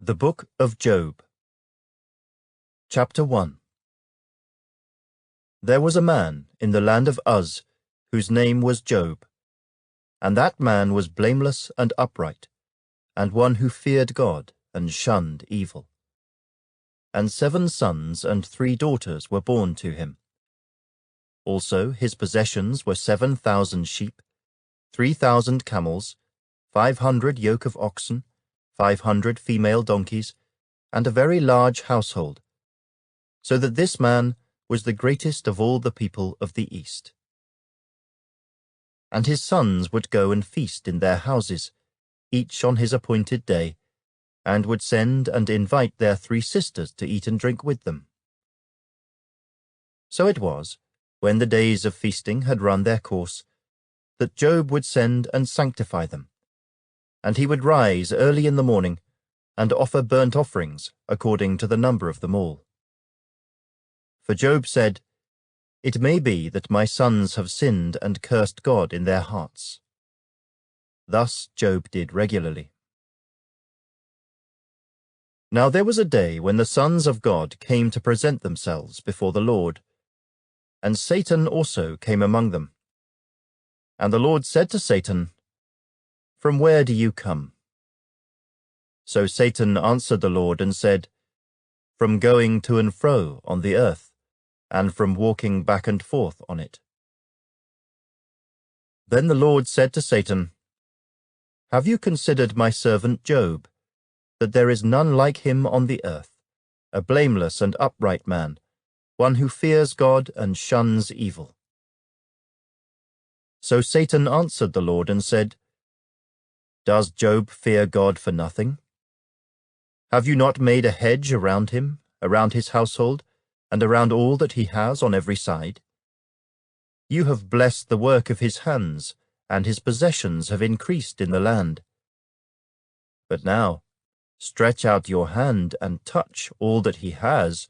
The Book of Job. Chapter 1. There was a man in the land of Uz, whose name was Job, and that man was blameless and upright, and one who feared God and shunned evil. And 7 sons and 3 daughters were born to him. Also his possessions were 7,000 sheep, 3,000 camels, 500 yoke of oxen, 500 female donkeys, and a very large household, so that this man was the greatest of all the people of the East. And his sons would go and feast in their houses, each on his appointed day, and would send and invite their 3 sisters to eat and drink with them. So it was, when the days of feasting had run their course, that Job would send and sanctify them, and he would rise early in the morning and offer burnt offerings according to the number of them all. For Job said, "It may be that my sons have sinned and cursed God in their hearts." Thus Job did regularly. Now there was a day when the sons of God came to present themselves before the Lord, and Satan also came among them. And the Lord said to Satan, "From where do you come?" So Satan answered the Lord and said, "From going to and fro on the earth, and from walking back and forth on it." Then the Lord said to Satan, "Have you considered my servant Job, that there is none like him on the earth, a blameless and upright man, one who fears God and shuns evil?" So Satan answered the Lord and said, "Does Job fear God for nothing? Have you not made a hedge around him, around his household, and around all that he has on every side? You have blessed the work of his hands, and his possessions have increased in the land. But now, stretch out your hand and touch all that he has,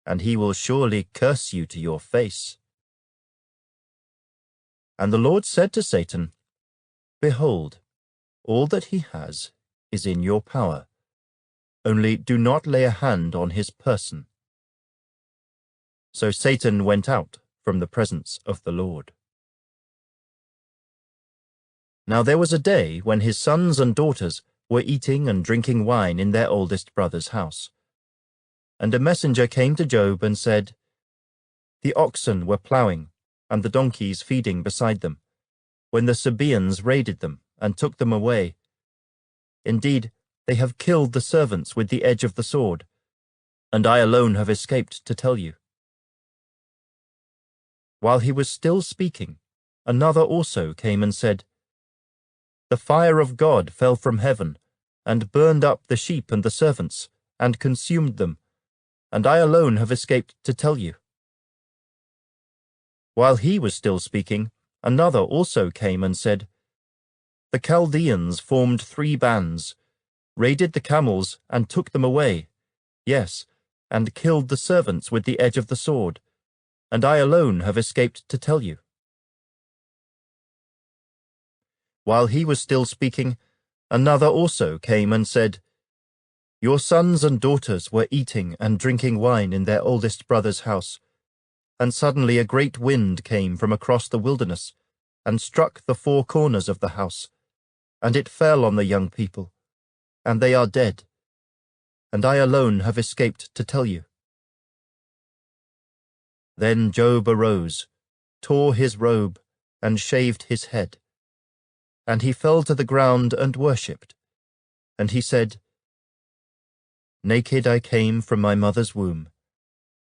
and he will surely curse you to your face." And the Lord said to Satan, "Behold, all that he has is in your power. Only do not lay a hand on his person." So Satan went out from the presence of the Lord. Now there was a day when his sons and daughters were eating and drinking wine in their oldest brother's house. And a messenger came to Job and said, "The oxen were ploughing, and the donkeys feeding beside them, when the Sabaeans raided them and took them away. Indeed, they have killed the servants with the edge of the sword, and I alone have escaped to tell you." While he was still speaking, another also came and said, "The fire of God fell from heaven, and burned up the sheep and the servants, and consumed them, and I alone have escaped to tell you." While he was still speaking, another also came and said, "The Chaldeans formed 3 bands, raided the camels and took them away, yes, and killed the servants with the edge of the sword, and I alone have escaped to tell you." While he was still speaking, another also came and said, "Your sons and daughters were eating and drinking wine in their oldest brother's house, and suddenly a great wind came from across the wilderness, and struck the 4 corners of the house, and it fell on the young people, and they are dead, and I alone have escaped to tell you." Then Job arose, tore his robe, and shaved his head. And he fell to the ground and worshipped. And he said, "Naked I came from my mother's womb,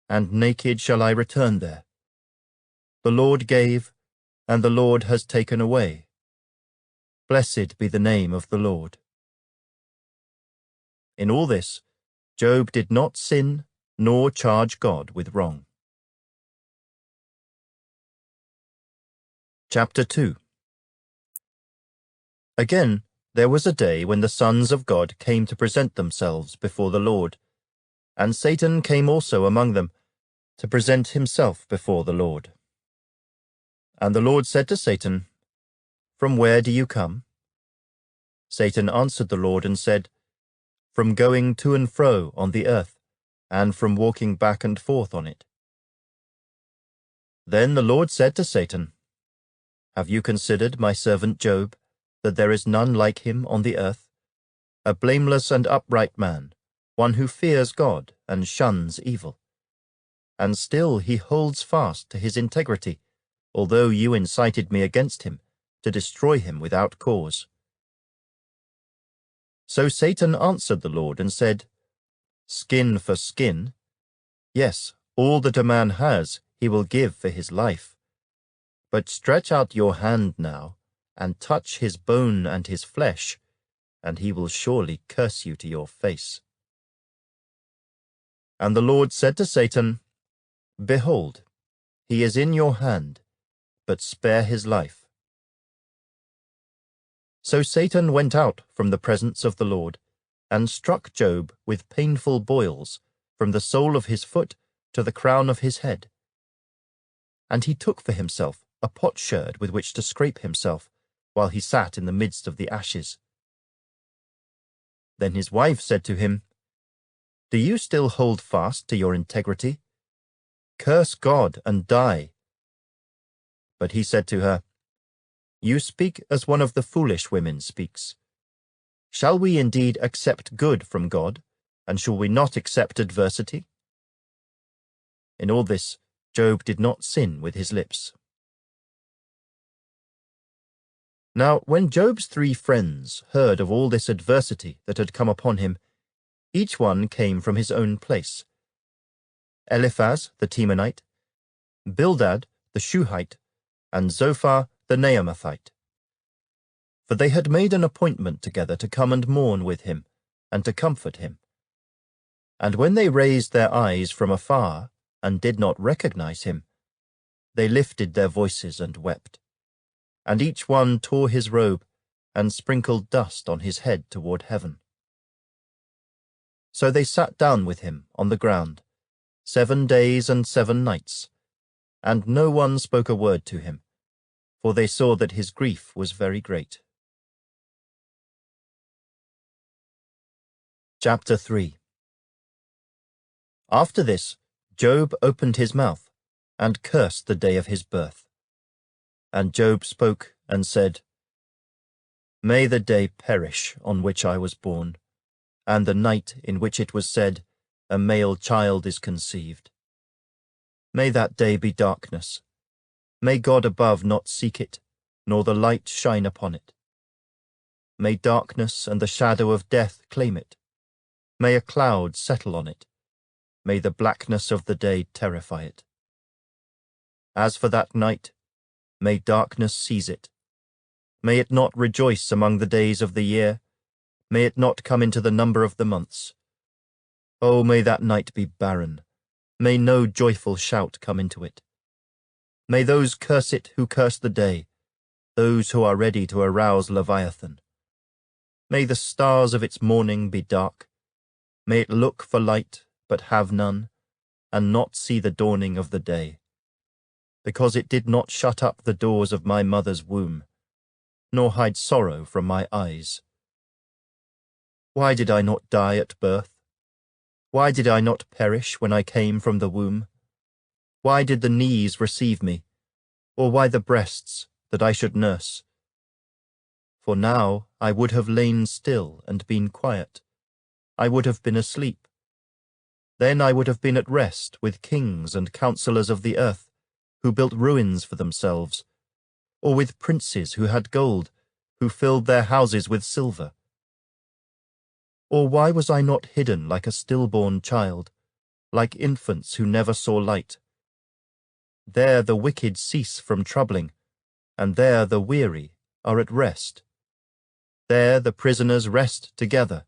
and naked shall I return there. The Lord gave, and the Lord has taken away. Blessed be the name of the Lord." In all this, Job did not sin nor charge God with wrong. Chapter 2. Again, there was a day when the sons of God came to present themselves before the Lord, and Satan came also among them to present himself before the Lord. And the Lord said to Satan, "From where do you come?" Satan answered the Lord and said, from going to and fro on the earth, and from walking back and forth on it. Then the Lord said to Satan, "Have you considered my servant Job, that there is none like him on the earth, a blameless and upright man, one who fears God and shuns evil? And still he holds fast to his integrity, although you incited me against him, to destroy him without cause." So Satan answered the Lord and said, "Skin for skin? Yes, all that a man has he will give for his life. But stretch out your hand now, and touch his bone and his flesh, and he will surely curse you to your face." And the Lord said to Satan, "Behold, he is in your hand, but spare his life." So Satan went out from the presence of the Lord, and struck Job with painful boils, from the sole of his foot to the crown of his head. And he took for himself a potsherd with which to scrape himself, while he sat in the midst of the ashes. Then his wife said to him, "Do you still hold fast to your integrity? Curse God and die." But he said to her, "You speak as one of the foolish women speaks. Shall we indeed accept good from God, and shall we not accept adversity?" In all this, Job did not sin with his lips. Now, when Job's 3 friends heard of all this adversity that had come upon him, each one came from his own place: Eliphaz the Temanite, Bildad the Shuhite, and Zophar the Naamathite. For they had made an appointment together to come and mourn with him, and to comfort him. And when they raised their eyes from afar, and did not recognize him, they lifted their voices and wept. And each one tore his robe, and sprinkled dust on his head toward heaven. So they sat down with him on the ground, 7 days and 7 nights, and no one spoke a word to him, for they saw that his grief was very great. Chapter 3. After this, Job opened his mouth, and cursed the day of his birth. And Job spoke and said, "May the day perish on which I was born, and the night in which it was said, a male child is conceived. May that day be darkness. May God above not seek it, nor the light shine upon it. May darkness and the shadow of death claim it. May a cloud settle on it. May the blackness of the day terrify it. As for that night, may darkness seize it. May it not rejoice among the days of the year. May it not come into the number of the months. Oh, may that night be barren. May no joyful shout come into it. May those curse it who curse the day, those who are ready to arouse Leviathan. May the stars of its morning be dark. May it look for light, but have none, and not see the dawning of the day. Because it did not shut up the doors of my mother's womb, nor hide sorrow from my eyes. Why did I not die at birth? Why did I not perish when I came from the womb? Why did the knees receive me, or why the breasts, that I should nurse? For now I would have lain still and been quiet. I would have been asleep. Then I would have been at rest with kings and counselors of the earth, who built ruins for themselves, or with princes who had gold, who filled their houses with silver. Or why was I not hidden like a stillborn child, like infants who never saw light? There the wicked cease from troubling, and there the weary are at rest. There the prisoners rest together.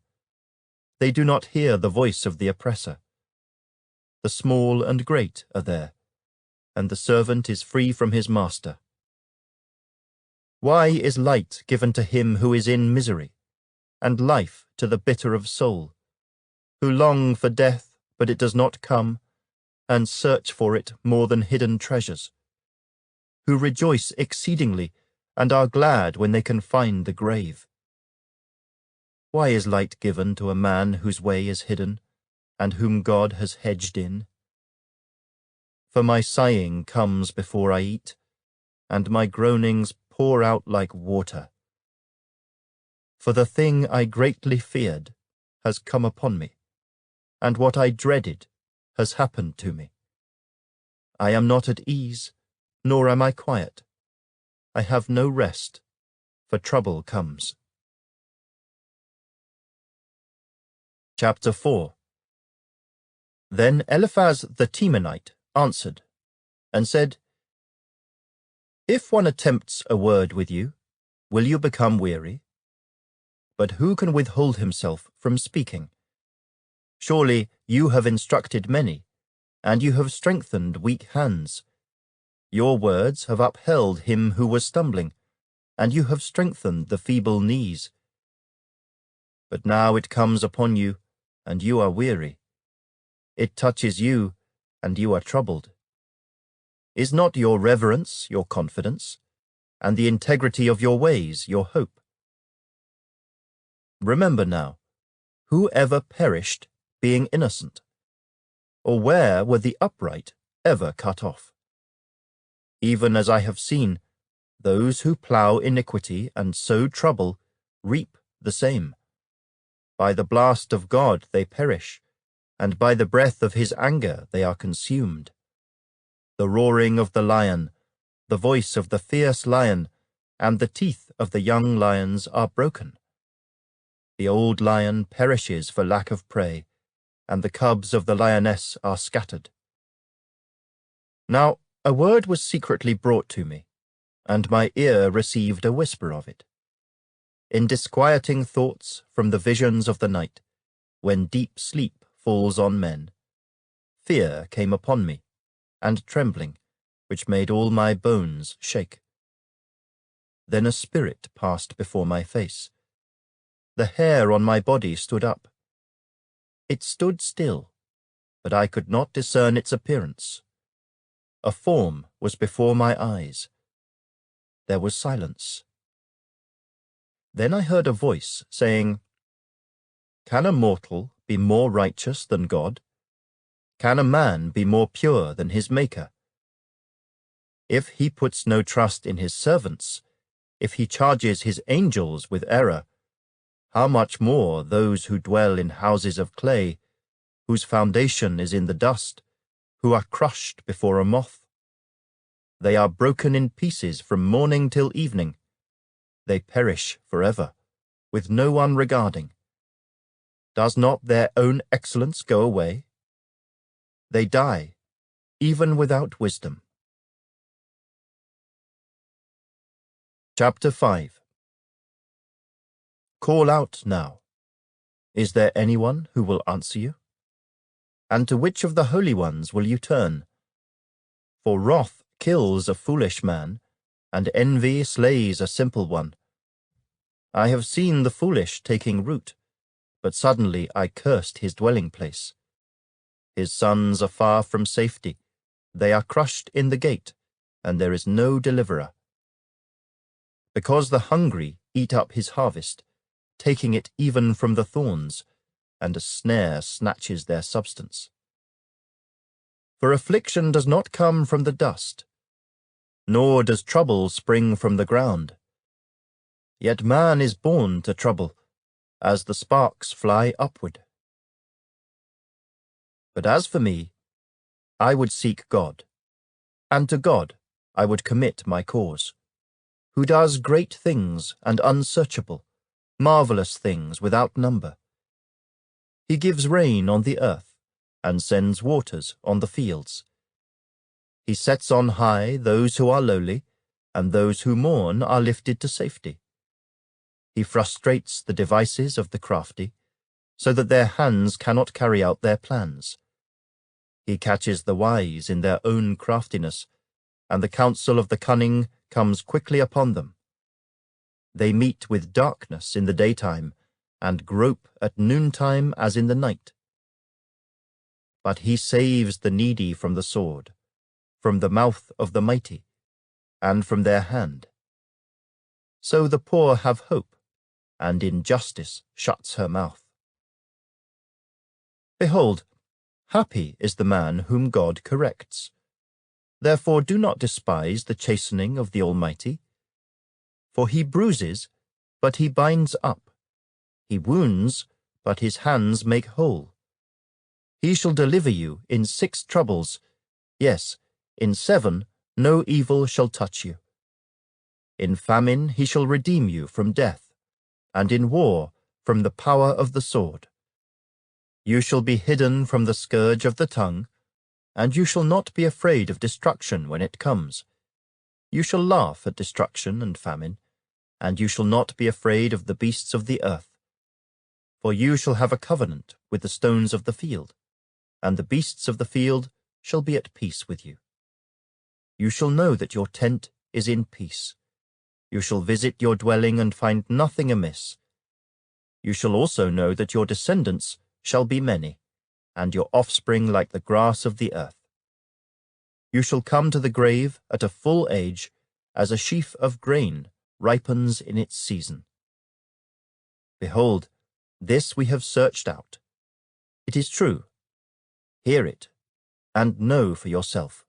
They do not hear the voice of the oppressor. The small and great are there, and the servant is free from his master. Why is light given to him who is in misery, and life to the bitter of soul, who long for death, but it does not come, and search for it more than hidden treasures, who rejoice exceedingly, and are glad when they can find the grave? Why is light given to a man whose way is hidden, and whom God has hedged in? For my sighing comes before I eat, and my groanings pour out like water. For the thing I greatly feared has come upon me, and what I dreaded has happened to me. I am not at ease, nor am I quiet. I have no rest, for trouble comes. Chapter 4. Then Eliphaz the Temanite answered, and said, If one attempts a word with you, will you become weary? But who can withhold himself from speaking? Surely you have instructed many, and you have strengthened weak hands. Your words have upheld him who was stumbling, and you have strengthened the feeble knees. But now it comes upon you, and you are weary. It touches you, and you are troubled. Is not your reverence your confidence, and the integrity of your ways your hope? Remember now, who ever perished being innocent? Or where were the upright ever cut off? Even as I have seen, those who plough iniquity and sow trouble reap the same. By the blast of God they perish, and by the breath of his anger they are consumed. The roaring of the lion, the voice of the fierce lion, and the teeth of the young lions are broken. The old lion perishes for lack of prey, and the cubs of the lioness are scattered. Now a word was secretly brought to me, and my ear received a whisper of it. In disquieting thoughts from the visions of the night, when deep sleep falls on men, fear came upon me, and trembling, which made all my bones shake. Then a spirit passed before my face. The hair on my body stood up. It stood still, but I could not discern its appearance. A form was before my eyes. There was silence. Then I heard a voice saying, Can a mortal be more righteous than God? Can a man be more pure than his Maker? If he puts no trust in his servants, if he charges his angels with error, how much more those who dwell in houses of clay, whose foundation is in the dust, who are crushed before a moth? They are broken in pieces from morning till evening. They perish forever, with no one regarding. Does not their own excellence go away? They die, even without wisdom. Chapter 5. Call out now. Is there anyone who will answer you? And to which of the holy ones will you turn? For wrath kills a foolish man, and envy slays a simple one. I have seen the foolish taking root, but suddenly I cursed his dwelling place. His sons are far from safety. They are crushed in the gate, and there is no deliverer. Because the hungry eat up his harvest, taking it even from the thorns, and a snare snatches their substance. For affliction does not come from the dust, nor does trouble spring from the ground. Yet man is born to trouble, as the sparks fly upward. But as for me, I would seek God, and to God I would commit my cause, who does great things and unsearchable, marvelous things without number. He gives rain on the earth, and sends waters on the fields. He sets on high those who are lowly, and those who mourn are lifted to safety. He frustrates the devices of the crafty, so that their hands cannot carry out their plans. He catches the wise in their own craftiness, and the counsel of the cunning comes quickly upon them. They meet with darkness in the daytime, and grope at noontime as in the night. But he saves the needy from the sword, from the mouth of the mighty, and from their hand. So the poor have hope, and in justice shuts her mouth. Behold, happy is the man whom God corrects. Therefore do not despise the chastening of the Almighty. For he bruises, but he binds up. He wounds, but his hands make whole. He shall deliver you in 6 troubles. Yes, in 7 no evil shall touch you. In famine he shall redeem you from death, and in war from the power of the sword. You shall be hidden from the scourge of the tongue, and you shall not be afraid of destruction when it comes. You shall laugh at destruction and famine, and you shall not be afraid of the beasts of the earth. For you shall have a covenant with the stones of the field, and the beasts of the field shall be at peace with you. You shall know that your tent is in peace. You shall visit your dwelling and find nothing amiss. You shall also know that your descendants shall be many, and your offspring like the grass of the earth. You shall come to the grave at a full age, as a sheaf of grain ripens in its season. Behold, this we have searched out. It is true. Hear it, and know for yourself.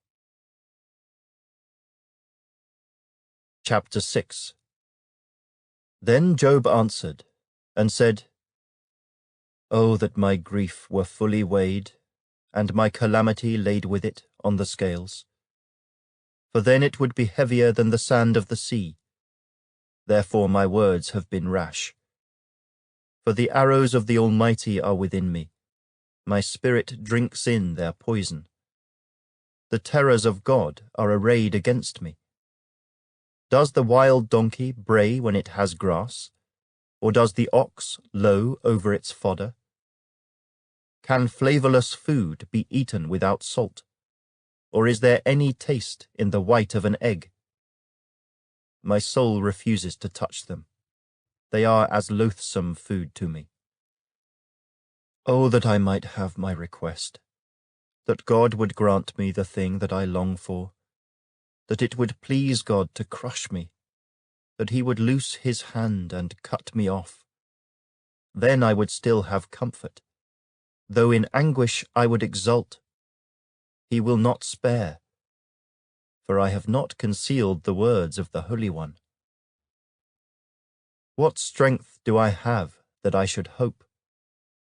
Chapter 6. Then Job answered, and said, Oh, that my grief were fully weighed, and my calamity laid with it on the scales. For then it would be heavier than the sand of the sea. Therefore my words have been rash. For the arrows of the Almighty are within me. My spirit drinks in their poison. The terrors of God are arrayed against me. Does the wild donkey bray when it has grass? Or does the ox low over its fodder? Can flavourless food be eaten without salt? Or is there any taste in the white of an egg? My soul refuses to touch them. They are as loathsome food to me. Oh, that I might have my request, that God would grant me the thing that I long for, that it would please God to crush me, that he would loose his hand and cut me off. Then I would still have comfort. Though in anguish I would exult. He will not spare, for I have not concealed the words of the Holy One. What strength do I have that I should hope?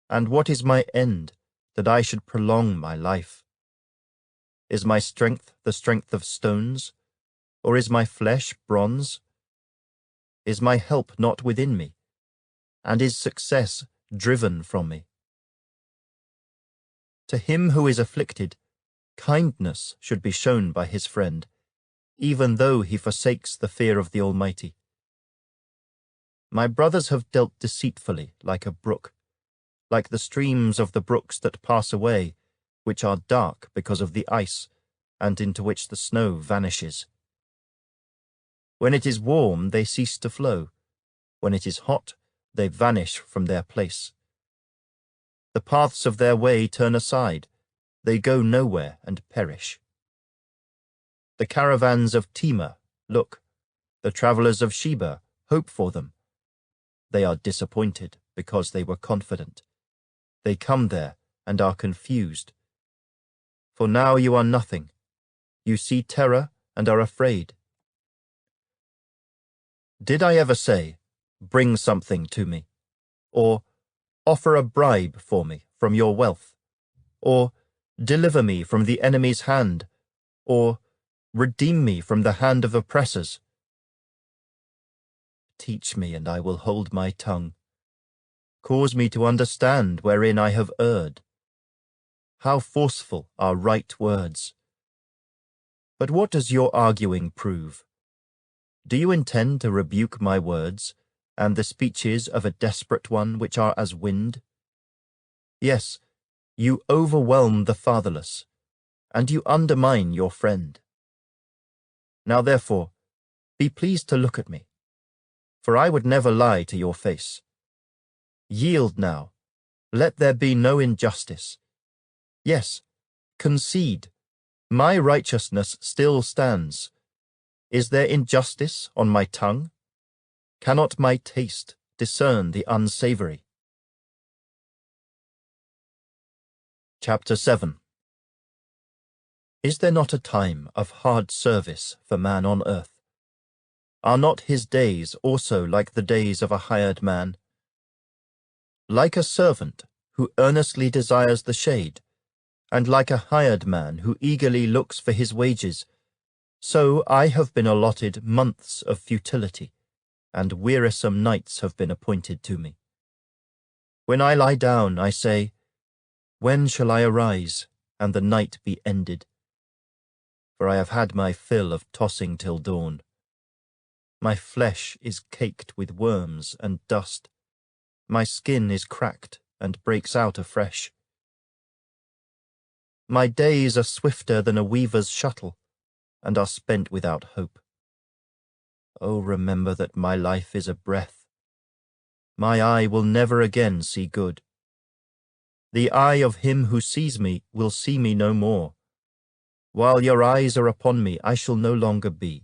And what is my end that I should prolong my life? Is my strength the strength of stones, or is my flesh bronze? Is my help not within me, and is success driven from me? To him who is afflicted, kindness should be shown by his friend, even though he forsakes the fear of the Almighty. My brothers have dealt deceitfully like a brook, like the streams of the brooks that pass away, which are dark because of the ice, and into which the snow vanishes. When it is warm, they cease to flow. When it is hot, they vanish from their place. The paths of their way turn aside. They go nowhere and perish. The caravans of Tema look. The travellers of Sheba hope for them. They are disappointed because they were confident. They come there and are confused. For now you are nothing. You see terror and are afraid. Did I ever say, bring something to me? Or, offer a bribe for me from your wealth? Or, deliver me from the enemy's hand? Or, redeem me from the hand of oppressors? Teach me, and I will hold my tongue. Cause me to understand wherein I have erred. How forceful are right words! But what does your arguing prove? Do you intend to rebuke my words, and the speeches of a desperate one which are as wind? Yes, you overwhelm the fatherless, and you undermine your friend. Now therefore, be pleased to look at me, for I would never lie to your face. Yield now, let there be no injustice. Yes, concede, my righteousness still stands. Is there injustice on my tongue? Cannot my taste discern the unsavory. Chapter 7. Is there not a time of hard service for man on earth? Are not his days also like the days of a hired man? Like a servant who earnestly desires the shade, and like a hired man who eagerly looks for his wages, so I have been allotted months of futility, and wearisome nights have been appointed to me. When I lie down, I say, when shall I arise, and the night be ended? For I have had my fill of tossing till dawn. My flesh is caked with worms and dust. My skin is cracked and breaks out afresh. My days are swifter than a weaver's shuttle, and are spent without hope. Oh, remember that my life is a breath. My eye will never again see good. The eye of him who sees me will see me no more. While your eyes are upon me, I shall no longer be.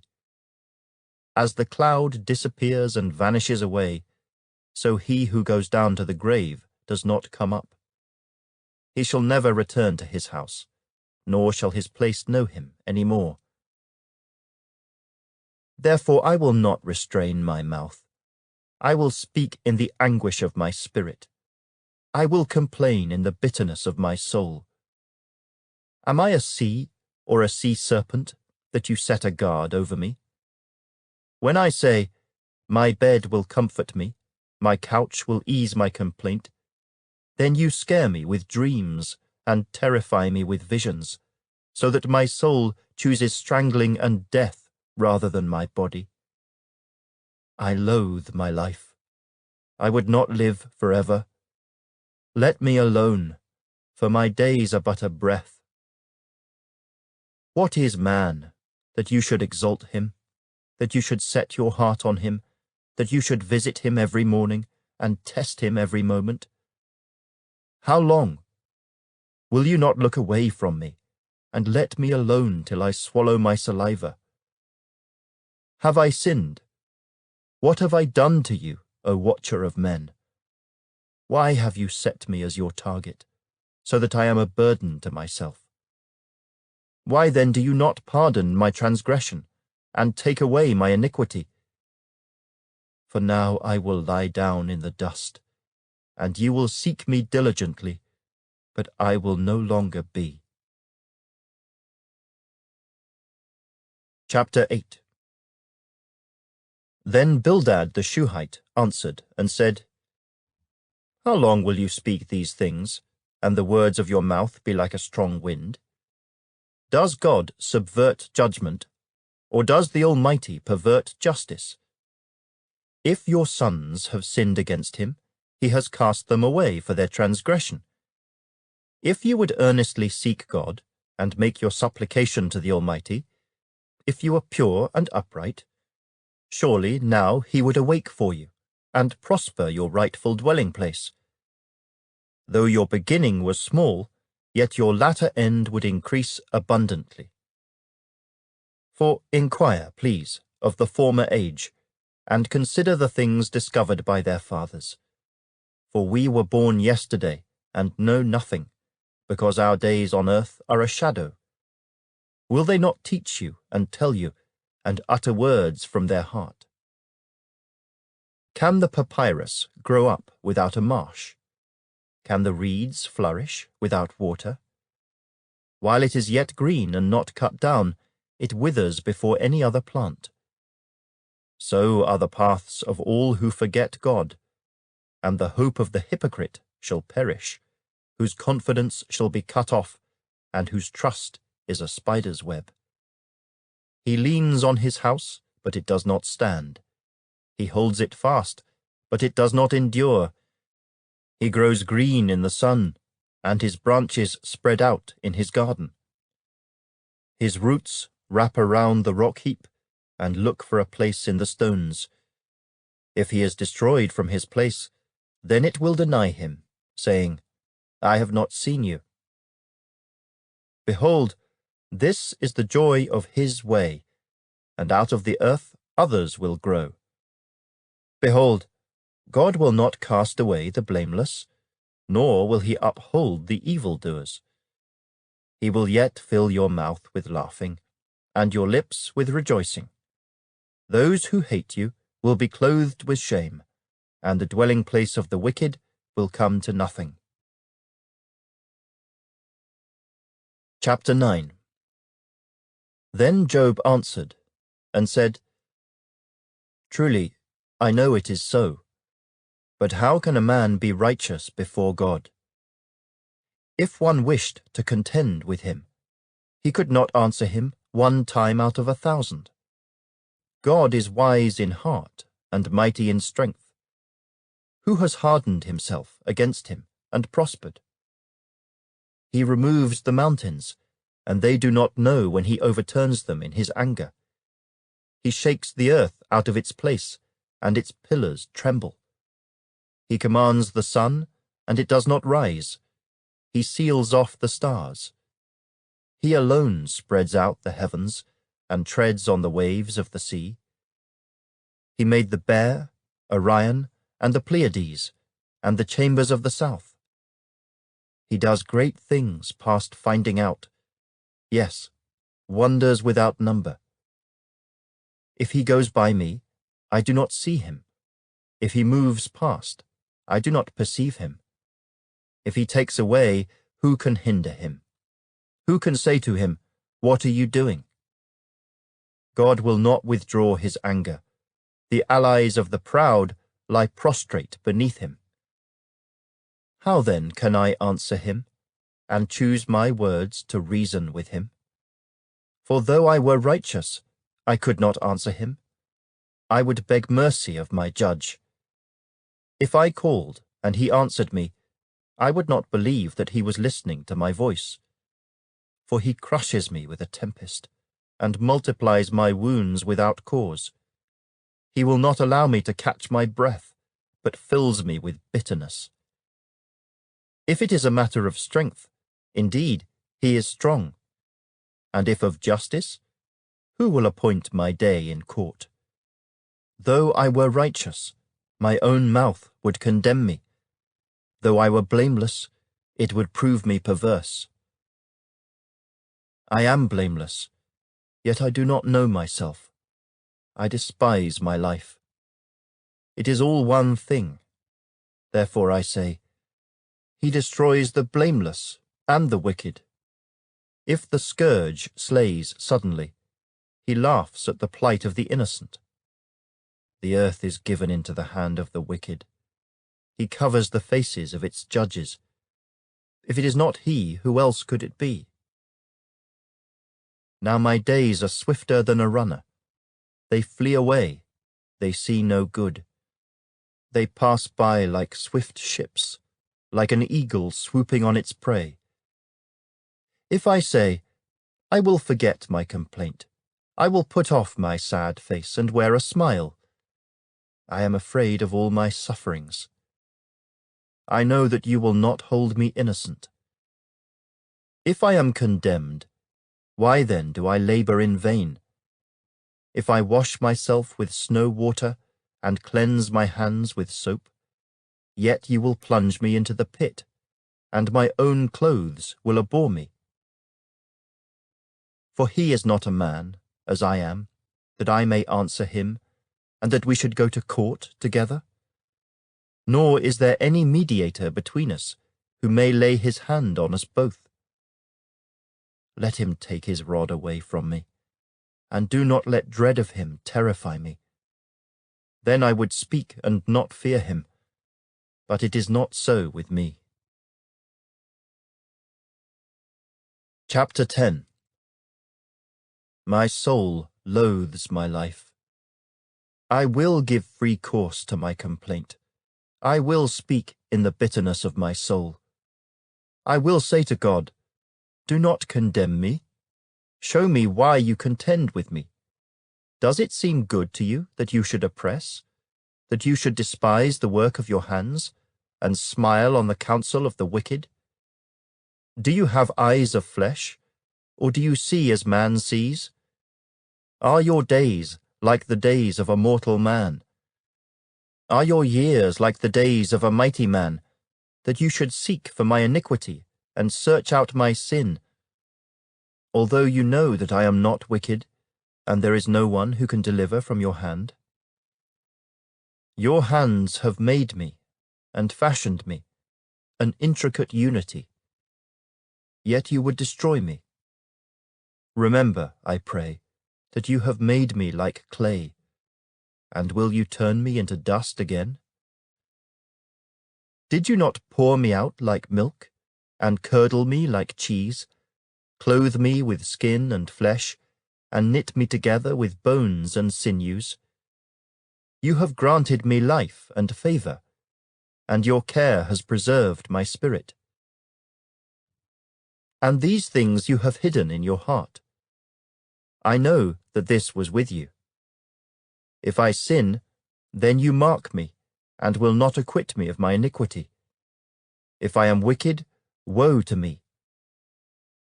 As the cloud disappears and vanishes away, so he who goes down to the grave does not come up. He shall never return to his house, nor shall his place know him any more. Therefore I will not restrain my mouth. I will speak in the anguish of my spirit. I will complain in the bitterness of my soul. Am I a sea or a sea serpent that you set a guard over me? When I say, my bed will comfort me, my couch will ease my complaint, then you scare me with dreams and terrify me with visions, so that my soul chooses strangling and death rather than my body. I loathe my life. I would not live forever. Let me alone, for my days are but a breath. What is man, that you should exalt him, that you should set your heart on him, that you should visit him every morning, and test him every moment? How long? Will you not look away from me, and let me alone till I swallow my saliva? Have I sinned? What have I done to you, O watcher of men? Why have you set me as your target, so that I am a burden to myself? Why then do you not pardon my transgression, and take away my iniquity? For now I will lie down in the dust, and you will seek me diligently, but I will no longer be. Chapter 8. Then Bildad the Shuhite answered and said, How long will you speak these things, and the words of your mouth be like a strong wind? Does God subvert judgment, or does the Almighty pervert justice? If your sons have sinned against him, he has cast them away for their transgression. If you would earnestly seek God, and make your supplication to the Almighty, if you are pure and upright, surely now he would awake for you, and prosper your rightful dwelling place. Though your beginning was small, yet your latter end would increase abundantly. For inquire, please, of the former age, and consider the things discovered by their fathers. For we were born yesterday, and know nothing, because our days on earth are a shadow. Will they not teach you, and tell you, and utter words from their heart? Can the papyrus grow up without a marsh? Can the reeds flourish without water? While it is yet green and not cut down, it withers before any other plant. So are the paths of all who forget God, and the hope of the hypocrite shall perish, whose confidence shall be cut off, and whose trust is a spider's web. He leans on his house, but it does not stand. He holds it fast, but it does not endure. He grows green in the sun, and his branches spread out in his garden. His roots wrap around the rock heap, and look for a place in the stones. If he is destroyed from his place, then it will deny him, saying, I have not seen you. Behold, this is the joy of his way, and out of the earth others will grow. Behold, God will not cast away the blameless, nor will he uphold the evildoers. He will yet fill your mouth with laughing, and your lips with rejoicing. Those who hate you will be clothed with shame, and the dwelling place of the wicked will come to nothing. Chapter 9. Then Job answered and said, Truly, I know it is so. But how can a man be righteous before God? If one wished to contend with him, he could not answer him 1 time out of 1,000. God is wise in heart and mighty in strength. Who has hardened himself against him and prospered? He removes the mountains, and they do not know when he overturns them in his anger. He shakes the earth out of its place, and its pillars tremble. He commands the sun, and it does not rise. He seals off the stars. He alone spreads out the heavens and treads on the waves of the sea. He made the Bear, Orion, and the Pleiades, and the chambers of the south. He does great things past finding out, yes, wonders without number. If he goes by me, I do not see him. If he moves past, I do not perceive him. If he takes away, who can hinder him? Who can say to him, What are you doing? God will not withdraw his anger. The allies of the proud lie prostrate beneath him. How then can I answer him, and choose my words to reason with him? For though I were righteous, I could not answer him. I would beg mercy of my judge. If I called, and he answered me, I would not believe that he was listening to my voice. For he crushes me with a tempest, and multiplies my wounds without cause. He will not allow me to catch my breath, but fills me with bitterness. If it is a matter of strength, indeed, he is strong. And if of justice, who will appoint my day in court? Though I were righteous, my own mouth would condemn me. Though I were blameless, it would prove me perverse. I am blameless, yet I do not know myself. I despise my life. It is all one thing. Therefore I say, He destroys the blameless and the wicked. If the scourge slays suddenly, he laughs at the plight of the innocent. The earth is given into the hand of the wicked. He covers the faces of its judges. If it is not he, who else could it be? Now my days are swifter than a runner. They flee away. They see no good. They pass by like swift ships, like an eagle swooping on its prey. If I say, I will forget my complaint, I will put off my sad face and wear a smile, I am afraid of all my sufferings. I know that you will not hold me innocent. If I am condemned, why then do I labor in vain? If I wash myself with snow water and cleanse my hands with soap, yet you will plunge me into the pit, and my own clothes will abhor me. For he is not a man, as I am, that I may answer him, and that we should go to court together? Nor is there any mediator between us, who may lay his hand on us both. Let him take his rod away from me, and do not let dread of him terrify me. Then I would speak and not fear him, but it is not so with me. Chapter 10. My soul loathes my life. I will give free course to my complaint. I will speak in the bitterness of my soul. I will say to God, Do not condemn me. Show me why you contend with me. Does it seem good to you that you should oppress, that you should despise the work of your hands, and smile on the counsel of the wicked? Do you have eyes of flesh, or do you see as man sees? Are your days like the days of a mortal man? Are your years like the days of a mighty man, that you should seek for my iniquity and search out my sin? Although you know that I am not wicked, and there is no one who can deliver from your hand. Your hands have made me and fashioned me, an intricate unity. Yet you would destroy me. Remember, I pray, that you have made me like clay, and will you turn me into dust again? Did you not pour me out like milk, and curdle me like cheese, clothe me with skin and flesh, and knit me together with bones and sinews? You have granted me life and favor, and your care has preserved my spirit. And these things you have hidden in your heart. I know that this was with you. If I sin, then you mark me, and will not acquit me of my iniquity. If I am wicked, woe to me.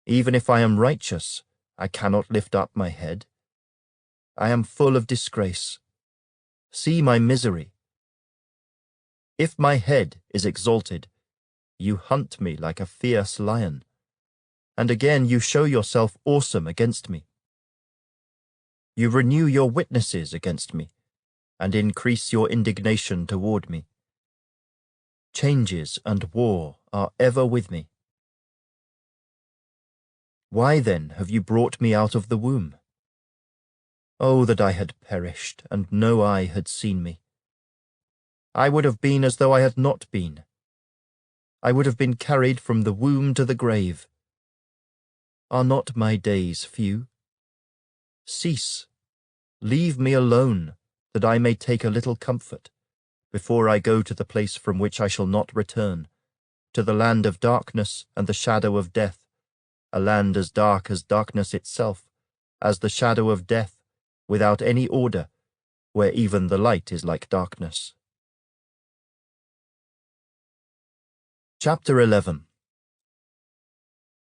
Even if I am righteous, I cannot lift up my head. I am full of disgrace. See my misery. If my head is exalted, you hunt me like a fierce lion, and again you show yourself awesome against me. You renew your witnesses against me, and increase your indignation toward me. Changes and war are ever with me. Why then have you brought me out of the womb? Oh, that I had perished, and no eye had seen me. I would have been as though I had not been. I would have been carried from the womb to the grave. Are not my days few? Cease. Leave me alone, that I may take a little comfort, before I go to the place from which I shall not return, to the land of darkness and the shadow of death, a land as dark as darkness itself, as the shadow of death, without any order, where even the light is like darkness. Chapter 11.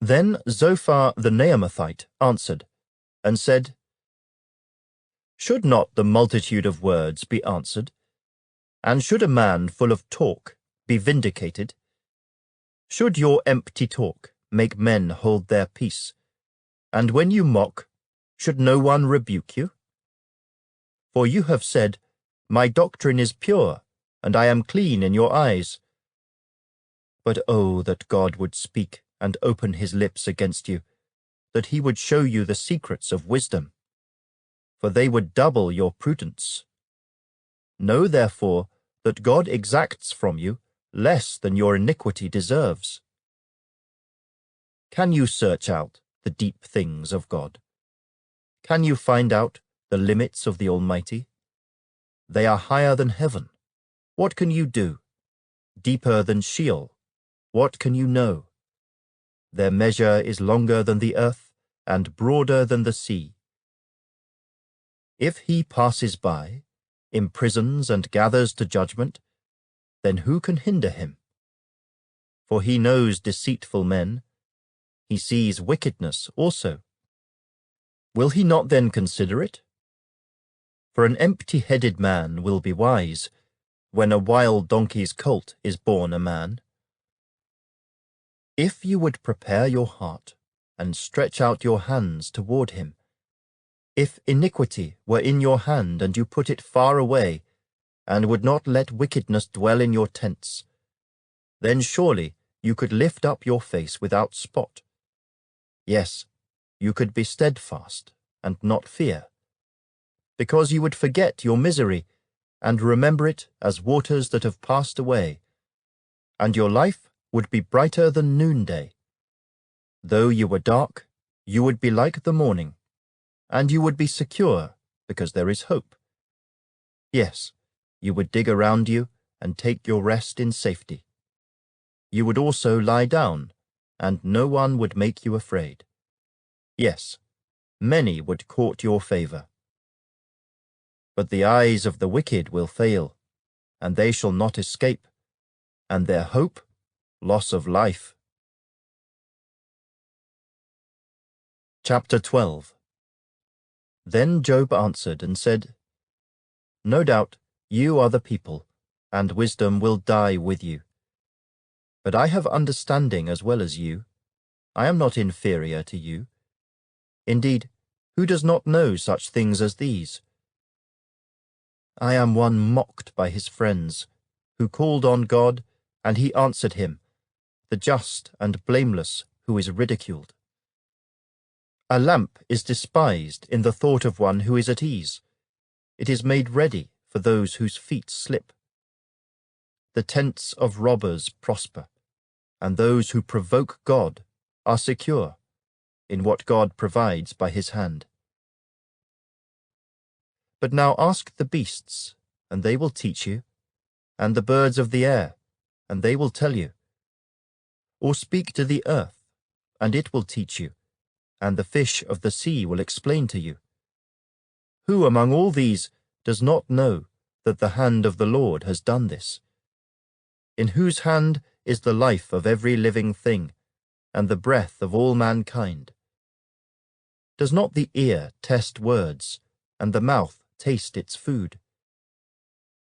Then Zophar the Naamathite answered, and said, Should not the multitude of words be answered? And should a man full of talk be vindicated? Should your empty talk make men hold their peace? And when you mock, should no one rebuke you? For you have said, My doctrine is pure, and I am clean in your eyes. But oh, that God would speak and open his lips against you, that he would show you the secrets of wisdom, for they would double your prudence. Know therefore that God exacts from you less than your iniquity deserves. Can you search out the deep things of God? Can you find out the limits of the Almighty? They are higher than heaven. What can you do? Deeper than Sheol. What can you know? Their measure is longer than the earth, and broader than the sea. If he passes by, imprisons and gathers to judgment, then who can hinder him? For he knows deceitful men. He sees wickedness also. Will he not then consider it? For an empty-headed man will be wise, when a wild donkey's colt is born a man. If you would prepare your heart, and stretch out your hands toward him, if iniquity were in your hand and you put it far away, and would not let wickedness dwell in your tents, then surely you could lift up your face without spot. Yes, you could be steadfast and not fear, because you would forget your misery and remember it as waters that have passed away, and your life would be brighter than noonday. Though you were dark, you would be like the morning, and you would be secure because there is hope. Yes, you would dig around you and take your rest in safety. You would also lie down, and no one would make you afraid. Yes, many would court your favor. But the eyes of the wicked will fail, and they shall not escape, and their hope, loss of life. Chapter 12. Then Job answered and said, No doubt you are the people and wisdom will die with you. But I have understanding as well as you. I am not inferior to you. Indeed, who does not know such things as these? I am one mocked by his friends, who called on God, and he answered him, the just and blameless who is ridiculed. A lamp is despised in the thought of one who is at ease. It is made ready for those whose feet slip. The tents of robbers prosper, and those who provoke God are secure in what God provides by his hand. But now ask the beasts, and they will teach you, and the birds of the air, and they will tell you. Or speak to the earth, and it will teach you, and the fish of the sea will explain to you. Who among all these does not know that the hand of the Lord has done this? In whose hand is the life of every living thing, and the breath of all mankind? Does not the ear test words, and the mouth taste its food?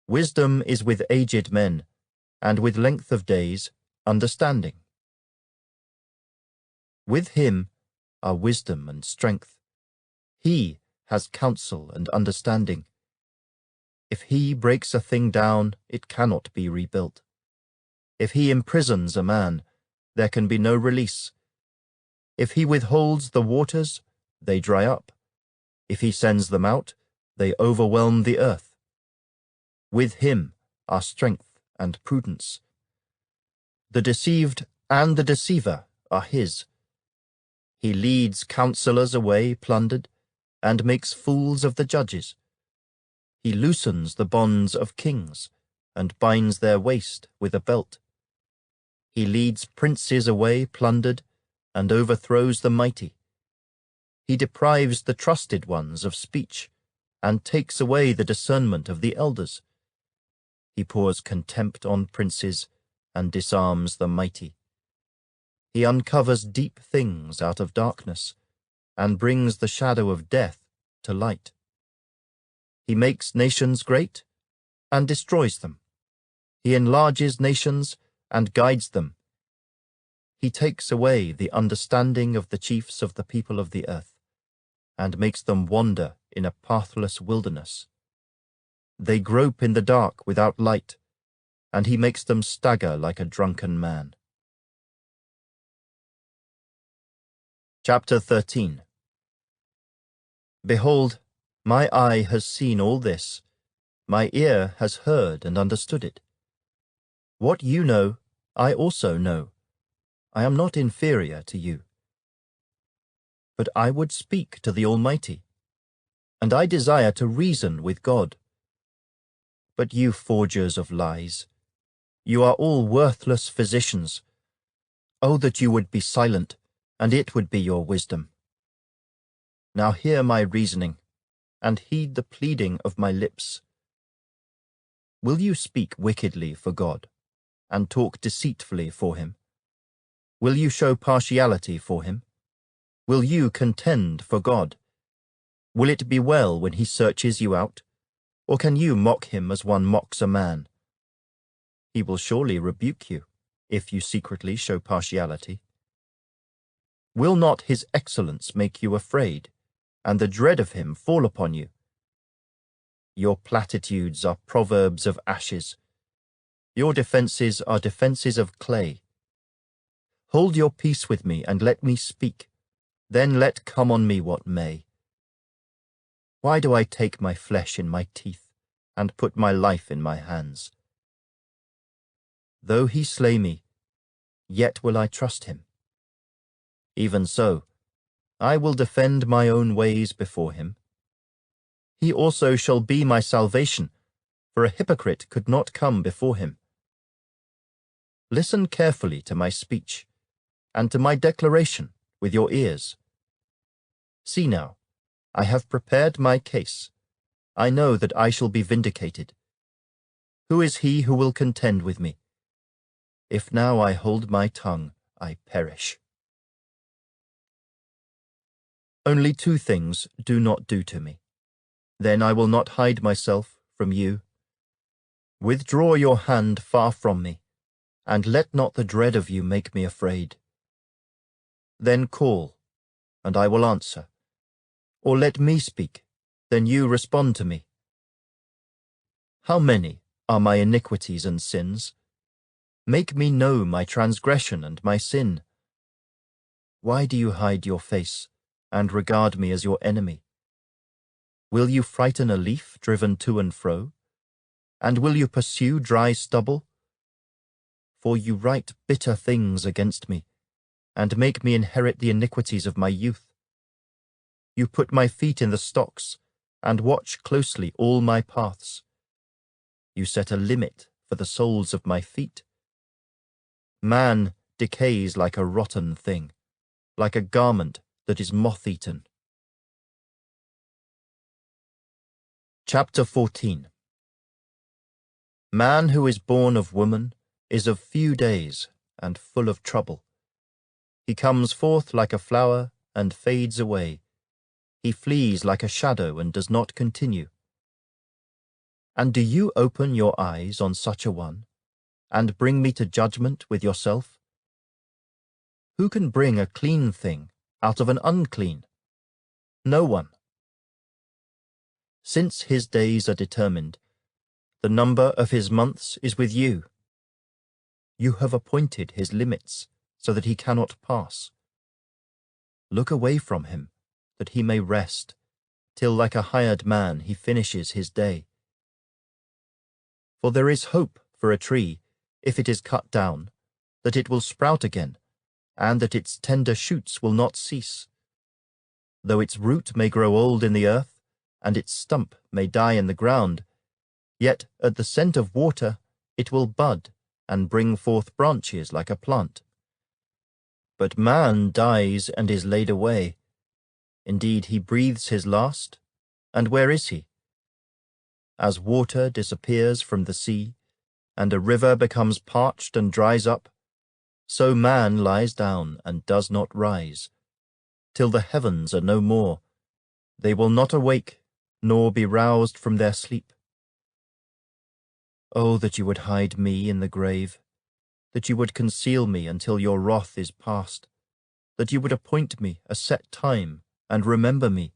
Wisdom is with aged men, and with length of days, understanding. With him are wisdom and strength. He has counsel and understanding. If he breaks a thing down, it cannot be rebuilt. If he imprisons a man, there can be no release. If he withholds the waters, they dry up. If he sends them out, they overwhelm the earth. With him are strength and prudence. The deceived and the deceiver are his. He leads counselors away plundered, and makes fools of the judges. He loosens the bonds of kings, and binds their waist with a belt. He leads princes away plundered, and overthrows the mighty. He deprives the trusted ones of speech, and takes away the discernment of the elders. He pours contempt on princes, and disarms the mighty. He uncovers deep things out of darkness, and brings the shadow of death to light. He makes nations great, and destroys them. He enlarges nations, and guides them. He takes away the understanding of the chiefs of the people of the earth, and makes them wander in a pathless wilderness. They grope in the dark without light, and he makes them stagger like a drunken man. Chapter 13. Behold, my eye has seen all this, my ear has heard and understood it. What you know, I also know. I am not inferior to you. But I would speak to the Almighty, and I desire to reason with God. But you forgers of lies, you are all worthless physicians. Oh, that you would be silent, and it would be your wisdom. Now hear my reasoning, and heed the pleading of my lips. Will you speak wickedly for God, and talk deceitfully for him? Will you show partiality for him? Will you contend for God? Will it be well when he searches you out? Or can you mock him as one mocks a man? He will surely rebuke you, if you secretly show partiality. Will not his excellence make you afraid, and the dread of him fall upon you? Your platitudes are proverbs of ashes. Your defenses are defenses of clay. Hold your peace with me, and let me speak. Then let come on me what may. Why do I take my flesh in my teeth, and put my life in my hands? Though he slay me, yet will I trust him. Even so, I will defend my own ways before him. He also shall be my salvation, for a hypocrite could not come before him. Listen carefully to my speech, and to my declaration with your ears. See now, I have prepared my case. I know that I shall be vindicated. Who is he who will contend with me? If now I hold my tongue, I perish. Only two things do not do to me. Then I will not hide myself from you. Withdraw your hand far from me, and let not the dread of you make me afraid. Then call, and I will answer. Or let me speak, then you respond to me. How many are my iniquities and sins? Make me know my transgression and my sin. Why do you hide your face and regard me as your enemy? Will you frighten a leaf driven to and fro? And will you pursue dry stubble? For you write bitter things against me, and make me inherit the iniquities of my youth. You put my feet in the stocks, and watch closely all my paths. You set a limit for the soles of my feet. Man decays like a rotten thing, like a garment that is moth-eaten. Chapter 14. Man who is born of woman is of few days and full of trouble. He comes forth like a flower and fades away. He flees like a shadow and does not continue. And do you open your eyes on such a one, and bring me to judgment with yourself? Who can bring a clean thing out of an unclean? No one. Since his days are determined, the number of his months is with you. You have appointed his limits so that he cannot pass. Look away from him, that he may rest, till like a hired man he finishes his day. For there is hope for a tree, if it is cut down, that it will sprout again, and that its tender shoots will not cease. Though its root may grow old in the earth, and its stump may die in the ground, yet at the scent of water it will bud and bring forth branches like a plant. But man dies and is laid away. Indeed, he breathes his last, and where is he? As water disappears from the sea, and a river becomes parched and dries up, so man lies down and does not rise, till the heavens are no more. They will not awake, nor be roused from their sleep. Oh, that you would hide me in the grave, that you would conceal me until your wrath is past, that you would appoint me a set time and remember me.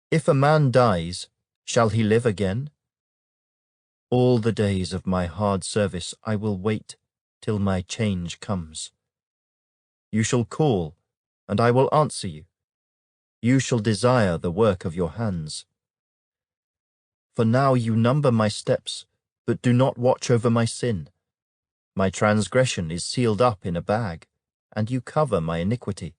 If a man dies, shall he live again? All the days of my hard service I will wait till my change comes. You shall call, and I will answer you. You shall desire the work of your hands. For now you number my steps, but do not watch over my sin. My transgression is sealed up in a bag, and you cover my iniquity.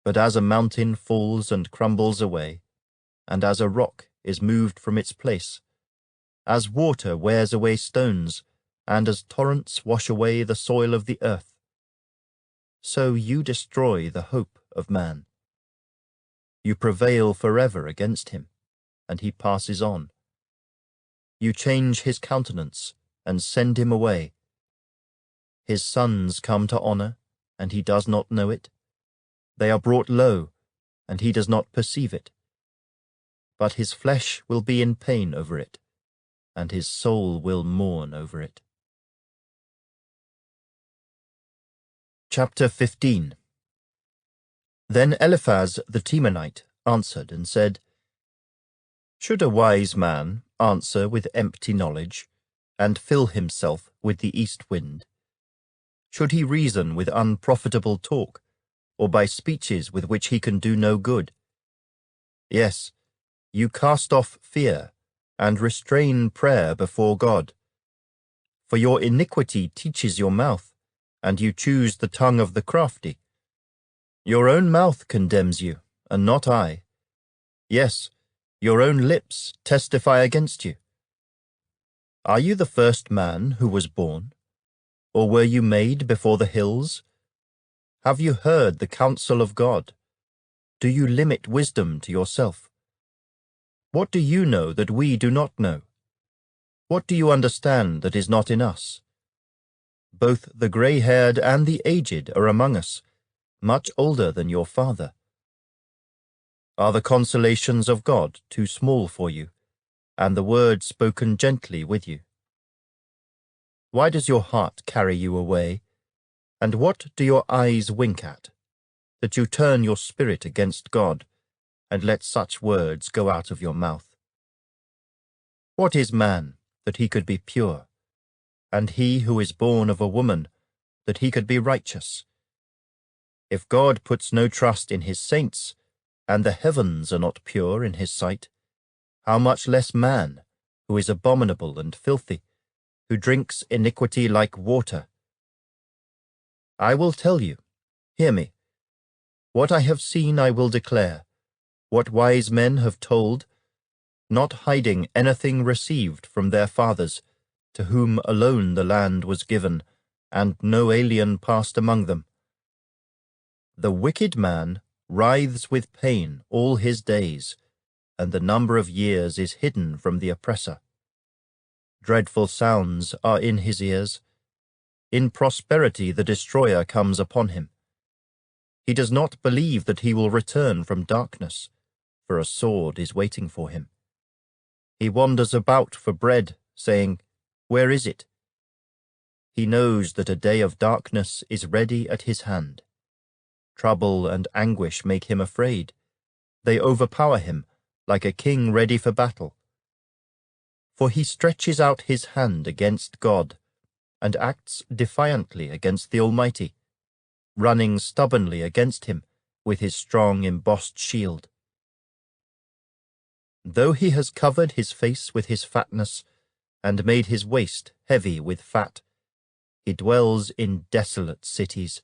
But as a mountain falls and crumbles away, and as a rock is moved from its place, as water wears away stones, and as torrents wash away the soil of the earth, so you destroy the hope of man. You prevail forever against him, and he passes on. You change his countenance and send him away. His sons come to honor, and he does not know it. They are brought low, and he does not perceive it. But his flesh will be in pain over it, and his soul will mourn over it. Chapter 15. Then Eliphaz the Temanite answered and said, Should a wise man answer with empty knowledge, and fill himself with the east wind? Should he reason with unprofitable talk, or by speeches with which he can do no good? Yes, you cast off fear, and restrain prayer before God. For your iniquity teaches your mouth, and you choose the tongue of the crafty. Your own mouth condemns you, and not I. Yes, your own lips testify against you. Are you the first man who was born? Or were you made before the hills? Have you heard the counsel of God? Do you limit wisdom to yourself? What do you know that we do not know? What do you understand that is not in us? Both the grey-haired and the aged are among us, much older than your father. Are the consolations of God too small for you? and the word spoken gently with you. Why does your heart carry you away, and what do your eyes wink at, that you turn your spirit against God, and let such words go out of your mouth? What is man, that he could be pure, and he who is born of a woman, that he could be righteous? If God puts no trust in his saints, and the heavens are not pure in his sight, how much less man, who is abominable and filthy, who drinks iniquity like water? I will tell you, hear me. What I have seen I will declare, what wise men have told, not hiding anything received from their fathers, to whom alone the land was given, and no alien passed among them. The wicked man writhes with pain all his days, and the number of years is hidden from the oppressor. Dreadful sounds are in his ears. In prosperity the destroyer comes upon him. He does not believe that he will return from darkness, for a sword is waiting for him. He wanders about for bread, saying, "Where is it?" He knows that a day of darkness is ready at his hand. Trouble and anguish make him afraid. They overpower him, like a king ready for battle. For he stretches out his hand against God, and acts defiantly against the Almighty, running stubbornly against him with his strong embossed shield. Though he has covered his face with his fatness, and made his waist heavy with fat, he dwells in desolate cities,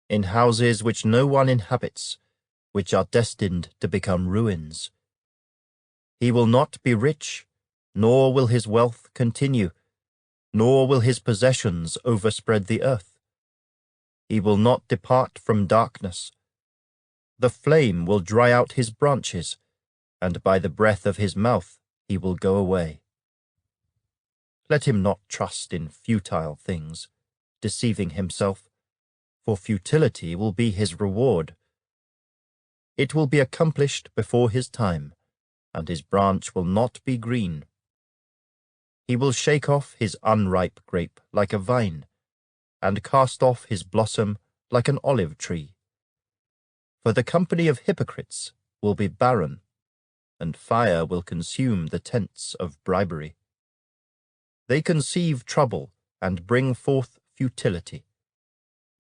in houses which no one inhabits, which are destined to become ruins. He will not be rich, nor will his wealth continue, nor will his possessions overspread the earth. He will not depart from darkness. The flame will dry out his branches, and by the breath of his mouth he will go away. Let him not trust in futile things, deceiving himself, for futility will be his reward. It will be accomplished before his time, and his branch will not be green. He will shake off his unripe grape like a vine, and cast off his blossom like an olive tree. For the company of hypocrites will be barren, and fire will consume the tents of bribery. They conceive trouble and bring forth futility.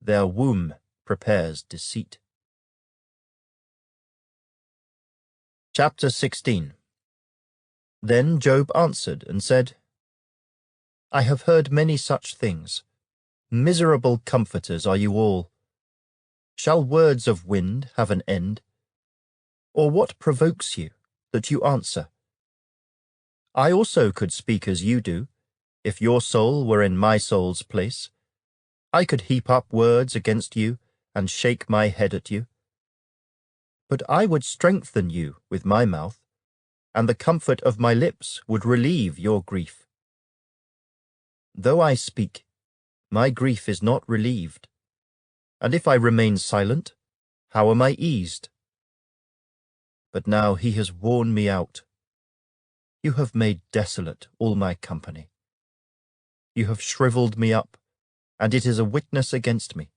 Their womb prepares deceit. Chapter 16. Then Job answered and said, I have heard many such things. Miserable comforters are you all. Shall words of wind have an end? Or what provokes you, that you answer? I also could speak as you do, if your soul were in my soul's place. I could heap up words against you and shake my head at you. But I would strengthen you with my mouth, and the comfort of my lips would relieve your grief. Though I speak, my grief is not relieved, and if I remain silent, how am I eased? But now he has worn me out. You have made desolate all my company. You have shriveled me up, and it is a witness against me.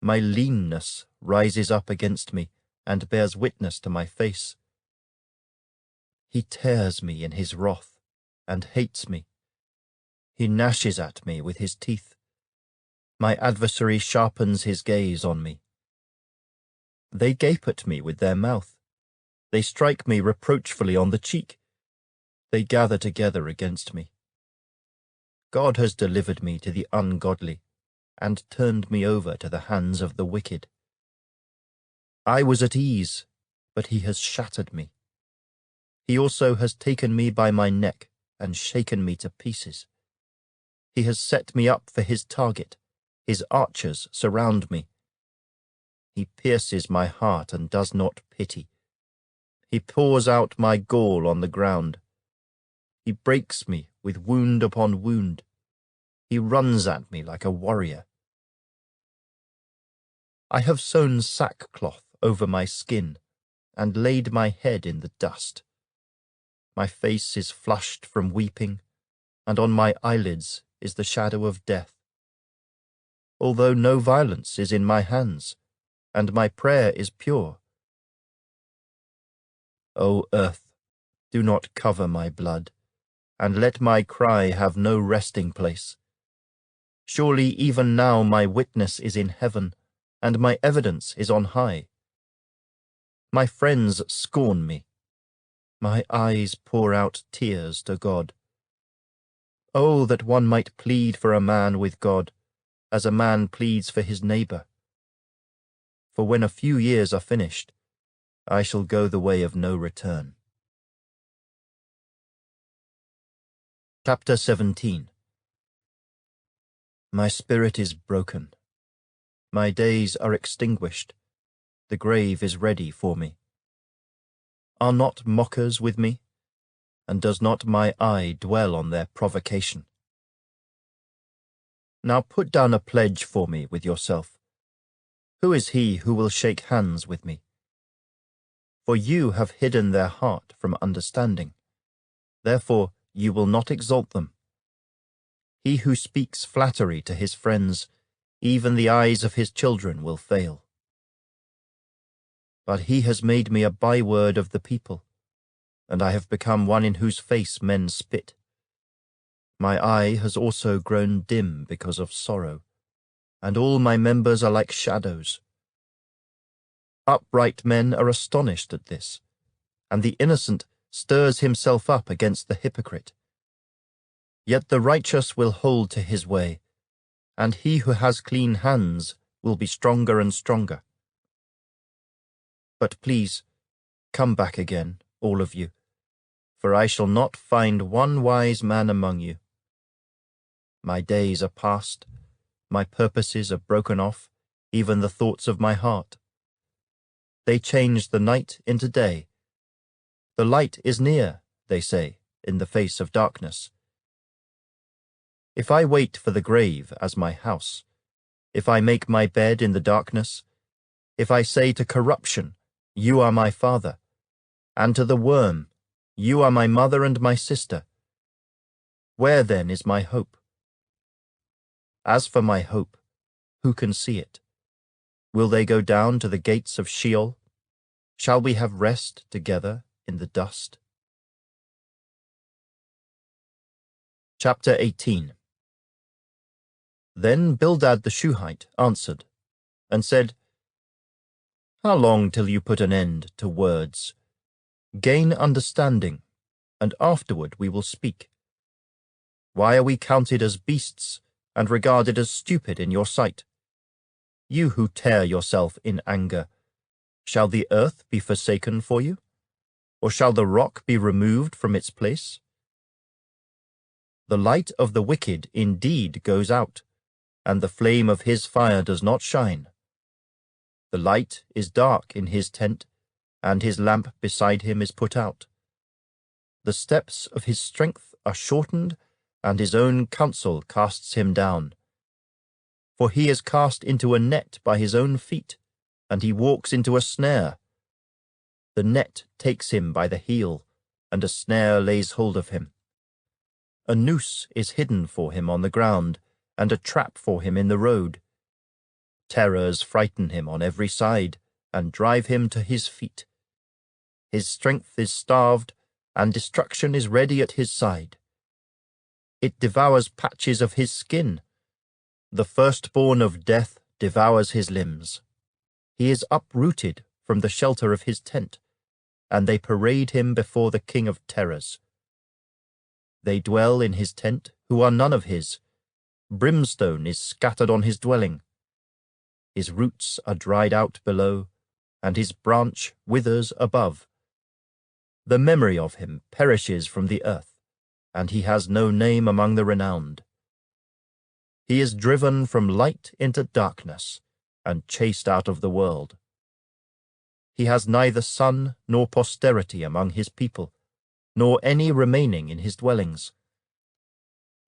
My leanness rises up against me and bears witness to my face. He tears me in his wrath and hates me. He gnashes at me with his teeth. My adversary sharpens his gaze on me. They gape at me with their mouth. They strike me reproachfully on the cheek. They gather together against me. God has delivered me to the ungodly, and turned me over to the hands of the wicked. I was at ease, but he has shattered me. He also has taken me by my neck and shaken me to pieces. He has set me up for his target. His archers surround me. He pierces my heart and does not pity. He pours out my gall on the ground. He breaks me with wound upon wound. He runs at me like a warrior. I have sewn sackcloth over my skin and laid my head in the dust. My face is flushed from weeping, and on my eyelids is the shadow of death. Although no violence is in my hands, and my prayer is pure. O earth, do not cover my blood, and let my cry have no resting place. Surely even now my witness is in heaven, and my evidence is on high. My friends scorn me. My eyes pour out tears to God. Oh, that one might plead for a man with God, as a man pleads for his neighbor. For when a few years are finished, I shall go the way of no return. Chapter 17. My spirit is broken. My days are extinguished. The grave is ready for me. Are not mockers with me? And does not my eye dwell on their provocation? Now put down a pledge for me with yourself. Who is he who will shake hands with me? For you have hidden their heart from understanding. Therefore you will not exalt them. He who speaks flattery to his friends, even the eyes of his children will fail. But he has made me a byword of the people, and I have become one in whose face men spit. My eye has also grown dim because of sorrow, and all my members are like shadows. Upright men are astonished at this, and the innocent stirs himself up against the hypocrite. Yet the righteous will hold to his way, and he who has clean hands will be stronger and stronger. But please, come back again, all of you, for I shall not find one wise man among you. My days are past, my purposes are broken off, even the thoughts of my heart. They change the night into day. The light is near, they say, in the face of darkness. If I wait for the grave as my house, if I make my bed in the darkness, if I say to corruption, you are my father, and to the worm, you are my mother and my sister, where then is my hope? As for my hope, who can see it? Will they go down to the gates of Sheol? Shall we have rest together in the dust? Chapter 18. Then Bildad the Shuhite answered, and said, How long till you put an end to words? Gain understanding, and afterward we will speak. Why are we counted as beasts, and regarded as stupid in your sight? You who tear yourself in anger, shall the earth be forsaken for you? Or shall the rock be removed from its place? The light of the wicked indeed goes out, and the flame of his fire does not shine. The light is dark in his tent, and his lamp beside him is put out. The steps of his strength are shortened, and his own counsel casts him down. For he is cast into a net by his own feet, and he walks into a snare. The net takes him by the heel, and a snare lays hold of him. A noose is hidden for him on the ground, and a trap for him in the road. Terrors frighten him on every side, and drive him to his feet. His strength is starved, and destruction is ready at his side. It devours patches of his skin. The firstborn of death devours his limbs. He is uprooted from the shelter of his tent, and they parade him before the king of terrors. They dwell in his tent who are none of his. Brimstone is scattered on his dwelling. His roots are dried out below, and his branch withers above. The memory of him perishes from the earth, and he has no name among the renowned. He is driven from light into darkness, and chased out of the world. He has neither son nor posterity among his people, nor any remaining in his dwellings.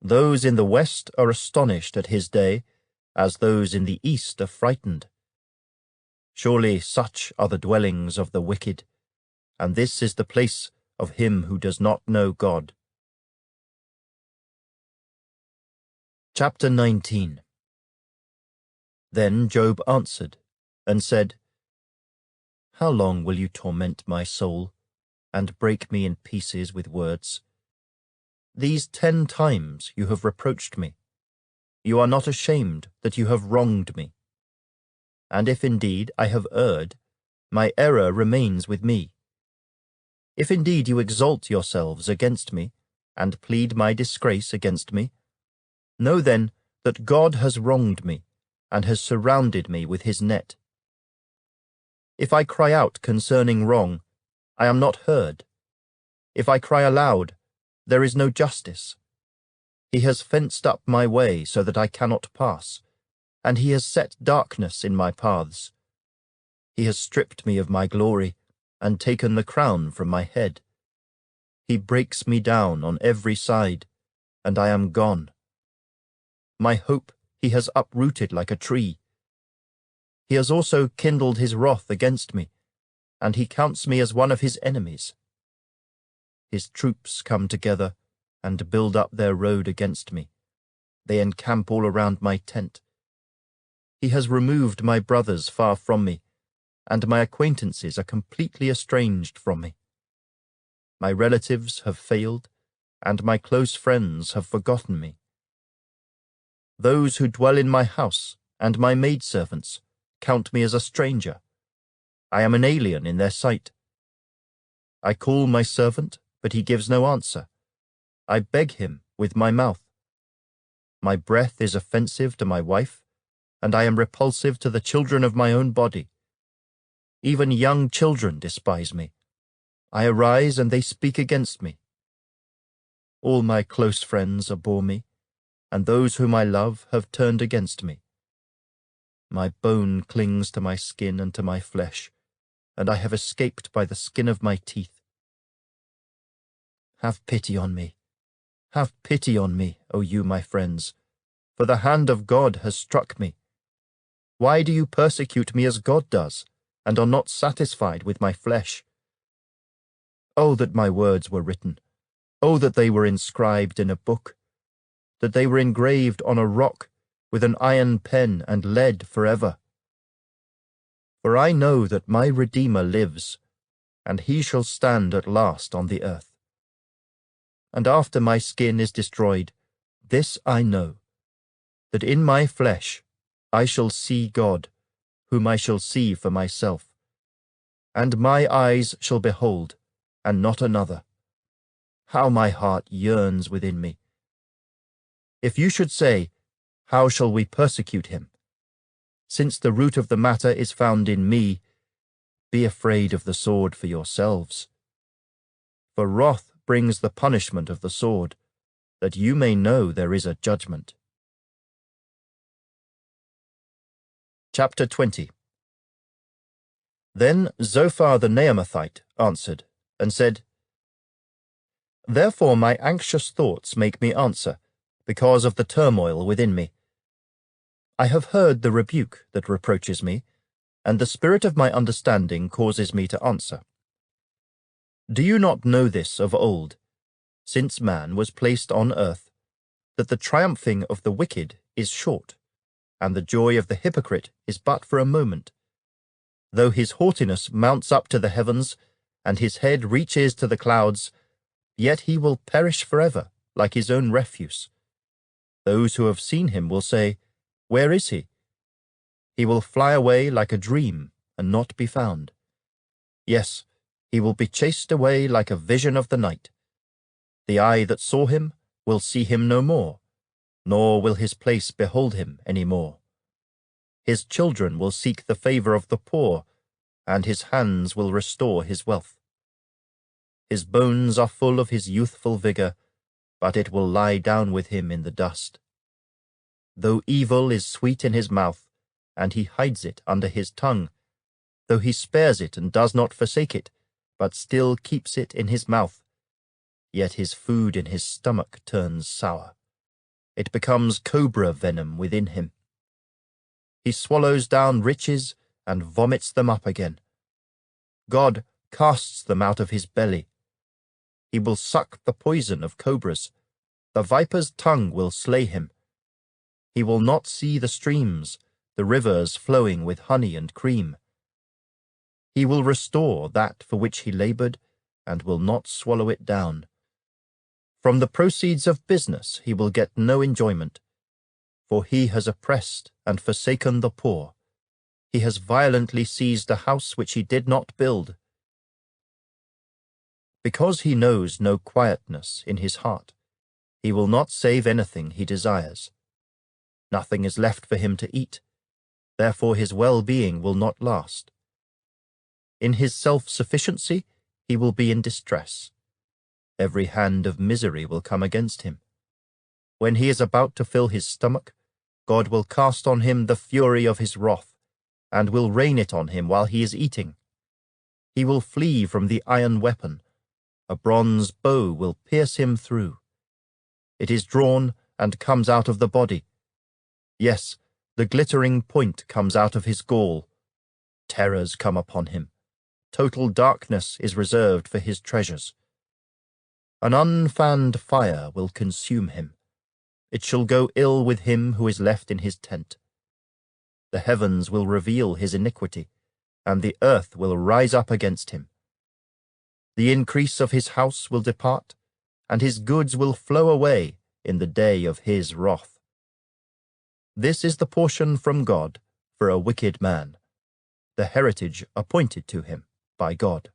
Those in the west are astonished at his day, as those in the east are frightened. Surely such are the dwellings of the wicked, and this is the place of him who does not know God. Chapter 19. Then Job answered and said, How long will you torment my soul, and break me in pieces with words? These 10 times you have reproached me. You are not ashamed that you have wronged me. And if indeed I have erred, my error remains with me. If indeed you exalt yourselves against me, and plead my disgrace against me, know then that God has wronged me, and has surrounded me with his net. If I cry out concerning wrong, I am not heard. If I cry aloud, there is no justice. He has fenced up my way so that I cannot pass, and he has set darkness in my paths. He has stripped me of my glory, and taken the crown from my head. He breaks me down on every side, and I am gone. My hope he has uprooted like a tree. He has also kindled his wrath against me, and he counts me as one of his enemies. His troops come together and build up their road against me. They encamp all around my tent. He has removed my brothers far from me, and my acquaintances are completely estranged from me. My relatives have failed, and my close friends have forgotten me. Those who dwell in my house and my maidservants count me as a stranger. I am an alien in their sight. I call my servant, but he gives no answer. I beg him with my mouth. My breath is offensive to my wife, and I am repulsive to the children of my own body. Even young children despise me. I arise and they speak against me. All my close friends abhor me, and those whom I love have turned against me. My bone clings to my skin and to my flesh, and I have escaped by the skin of my teeth. Have pity on me. Have pity on me, O you my friends, for the hand of God has struck me. Why do you persecute me as God does, and are not satisfied with my flesh? Oh, that my words were written! Oh, that they were inscribed in a book! That they were engraved on a rock with an iron pen and lead forever. For I know that my Redeemer lives, and he shall stand at last on the earth. And after my skin is destroyed, this I know, that in my flesh I shall see God, whom I shall see for myself, and my eyes shall behold, and not another. How my heart yearns within me! If you should say, How shall we persecute him? Since the root of the matter is found in me, be afraid of the sword for yourselves. For wrath brings the punishment of the sword, that you may know there is a judgment. Chapter 20. Then Zophar the Naamathite answered, and said, Therefore my anxious thoughts make me answer, because of the turmoil within me. I have heard the rebuke that reproaches me, and the spirit of my understanding causes me to answer. Do you not know this of old, since man was placed on earth, that the triumphing of the wicked is short, and the joy of the hypocrite is but for a moment? Though his haughtiness mounts up to the heavens, and his head reaches to the clouds, yet he will perish forever, like his own refuse. Those who have seen him will say, Where is he? He will fly away like a dream, and not be found. Yes, he will be chased away like a vision of the night. The eye that saw him will see him no more, nor will his place behold him any more. His children will seek the favor of the poor, and his hands will restore his wealth. His bones are full of his youthful vigor, but it will lie down with him in the dust. Though evil is sweet in his mouth, and he hides it under his tongue, though he spares it and does not forsake it, but still keeps it in his mouth, yet his food in his stomach turns sour. It becomes cobra venom within him. He swallows down riches and vomits them up again. God casts them out of his belly. He will suck the poison of cobras. The viper's tongue will slay him. He will not see the streams, the rivers flowing with honey and cream. He will restore that for which he labored, and will not swallow it down. From the proceeds of business he will get no enjoyment, for he has oppressed and forsaken the poor. He has violently seized a house which he did not build. Because he knows no quietness in his heart, he will not save anything he desires. Nothing is left for him to eat, therefore his well-being will not last. In his self-sufficiency he will be in distress. Every hand of misery will come against him. When he is about to fill his stomach, God will cast on him the fury of his wrath, and will rain it on him while he is eating. He will flee from the iron weapon. A bronze bow will pierce him through. It is drawn and comes out of the body. Yes, the glittering point comes out of his gall. Terrors come upon him. Total darkness is reserved for his treasures. An unfanned fire will consume him. It shall go ill with him who is left in his tent. The heavens will reveal his iniquity, and the earth will rise up against him. The increase of his house will depart, and his goods will flow away in the day of his wrath. This is the portion from God for a wicked man, the heritage appointed to him by God.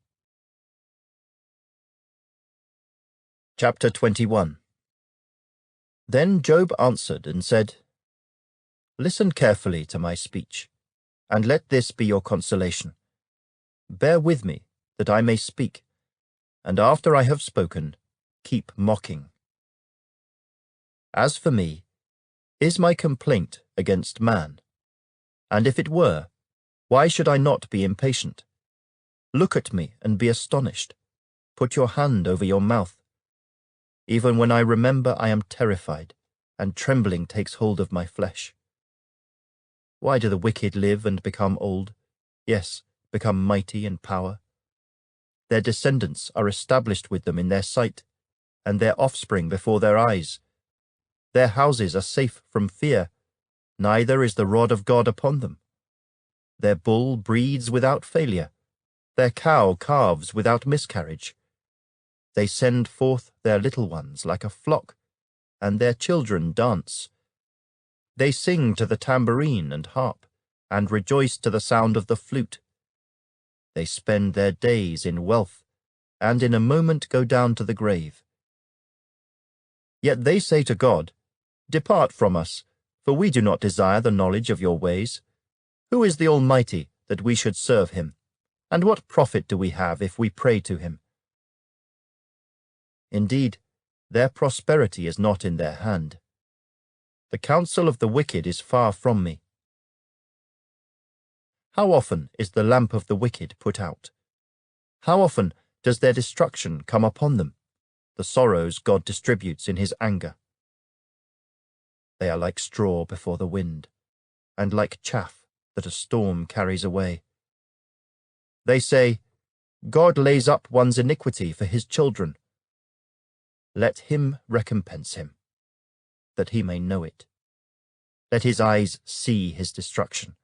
Chapter 21. Then Job answered and said, Listen carefully to my speech, and let this be your consolation. Bear with me, that I may speak, and after I have spoken, keep mocking. As for me, is my complaint against man? And if it were, why should I not be impatient? Look at me and be astonished. Put your hand over your mouth. Even when I remember, I am terrified, and trembling takes hold of my flesh. Why do the wicked live and become old? Yes, become mighty in power. Their descendants are established with them in their sight, and their offspring before their eyes. Their houses are safe from fear, neither is the rod of God upon them. Their bull breeds without failure, their cow calves without miscarriage. They send forth their little ones like a flock, and their children dance. They sing to the tambourine and harp, and rejoice to the sound of the flute. They spend their days in wealth, and in a moment go down to the grave. Yet they say to God, Depart from us, for we do not desire the knowledge of your ways. Who is the Almighty, that we should serve him? And what profit do we have if we pray to him? Indeed, their prosperity is not in their hand. The counsel of the wicked is far from me. How often is the lamp of the wicked put out? How often does their destruction come upon them, the sorrows God distributes in his anger? They are like straw before the wind, and like chaff that a storm carries away. They say, God lays up one's iniquity for his children. Let him recompense him, that he may know it. Let his eyes see his destruction,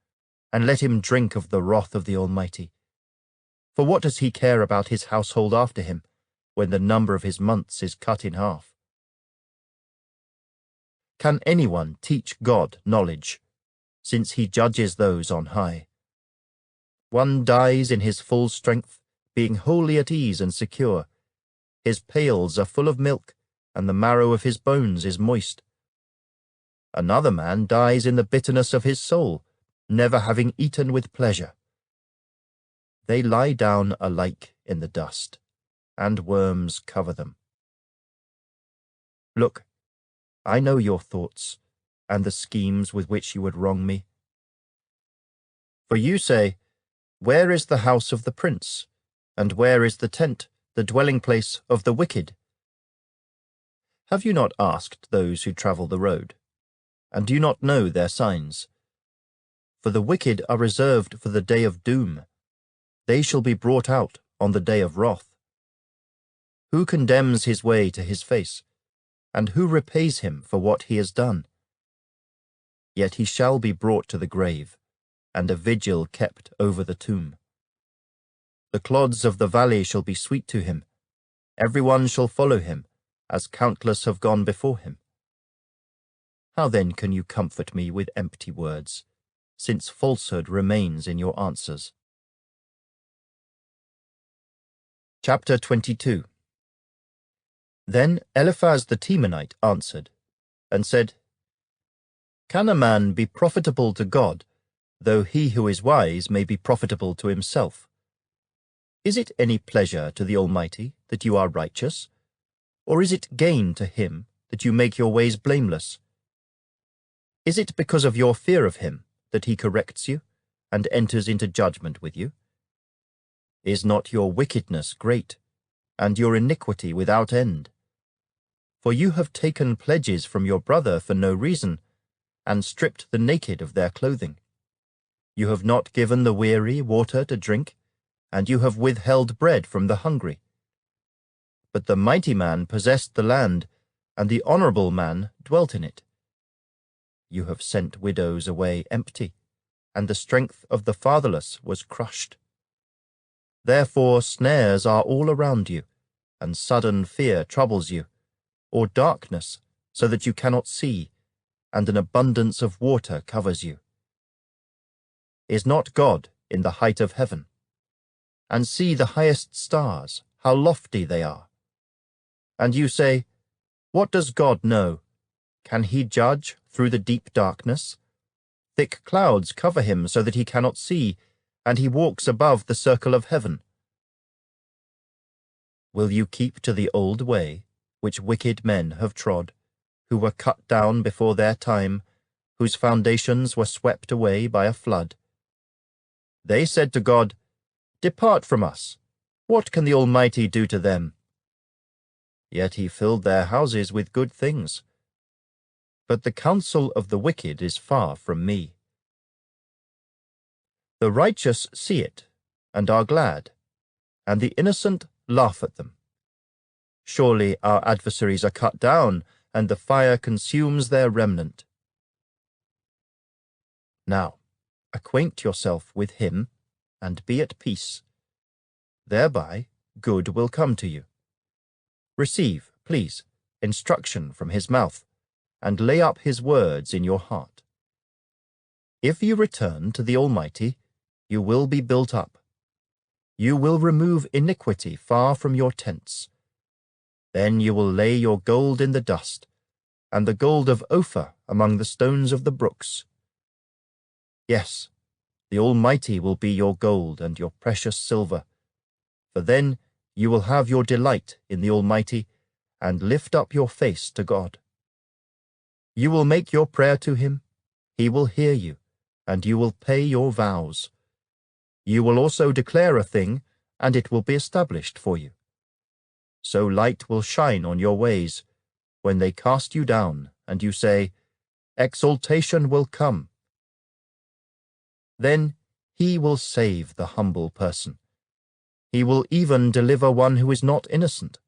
and let him drink of the wrath of the Almighty. For what does he care about his household after him, when the number of his months is cut in half? Can anyone teach God knowledge, since he judges those on high? One dies in his full strength, being wholly at ease and secure. His pails are full of milk, and the marrow of his bones is moist. Another man dies in the bitterness of his soul, never having eaten with pleasure. They lie down alike in the dust, and worms cover them. Look, I know your thoughts, and the schemes with which you would wrong me. For you say, Where is the house of the prince? And where is the tent, the dwelling place of the wicked? Have you not asked those who travel the road? And do you not know their signs? For the wicked are reserved for the day of doom. They shall be brought out on the day of wrath. Who condemns his way to his face? And who repays him for what he has done? Yet he shall be brought to the grave, and a vigil kept over the tomb. The clods of the valley shall be sweet to him. Every one shall follow him, as countless have gone before him. How then can you comfort me with empty words, since falsehood remains in your answers? Chapter 22. Then Eliphaz the Temanite answered, and said, Can a man be profitable to God, though he who is wise may be profitable to himself? Is it any pleasure to the Almighty that you are righteous? Or is it gain to him that you make your ways blameless? Is it because of your fear of him that he corrects you, and enters into judgment with you? Is not your wickedness great, and your iniquity without end? For you have taken pledges from your brother for no reason, and stripped the naked of their clothing. You have not given the weary water to drink, and you have withheld bread from the hungry. But the mighty man possessed the land, and the honorable man dwelt in it. You have sent widows away empty, and the strength of the fatherless was crushed. Therefore snares are all around you, and sudden fear troubles you, or darkness, so that you cannot see, and an abundance of water covers you. Is not God in the height of heaven? And see the highest stars, how lofty they are. And you say, What does God know? Can he judge through the deep darkness? Thick clouds cover him so that he cannot see, and he walks above the circle of heaven. Will you keep to the old way, which wicked men have trod, who were cut down before their time, whose foundations were swept away by a flood? They said to God, Depart from us. What can the Almighty do to them? Yet he filled their houses with good things. But the counsel of the wicked is far from me. The righteous see it, and are glad, and the innocent laugh at them. Surely our adversaries are cut down, and the fire consumes their remnant. Now, acquaint yourself with him, and be at peace. Thereby good will come to you. Receive, please, instruction from his mouth, and lay up his words in your heart. If you return to the Almighty, you will be built up. You will remove iniquity far from your tents. Then you will lay your gold in the dust, and the gold of Ophir among the stones of the brooks. Yes, the Almighty will be your gold and your precious silver, for then you will have your delight in the Almighty, and lift up your face to God. You will make your prayer to him, he will hear you, and you will pay your vows. You will also declare a thing, and it will be established for you. So light will shine on your ways, when they cast you down, and you say, Exaltation will come. Then he will save the humble person. He will even deliver one who is not innocent.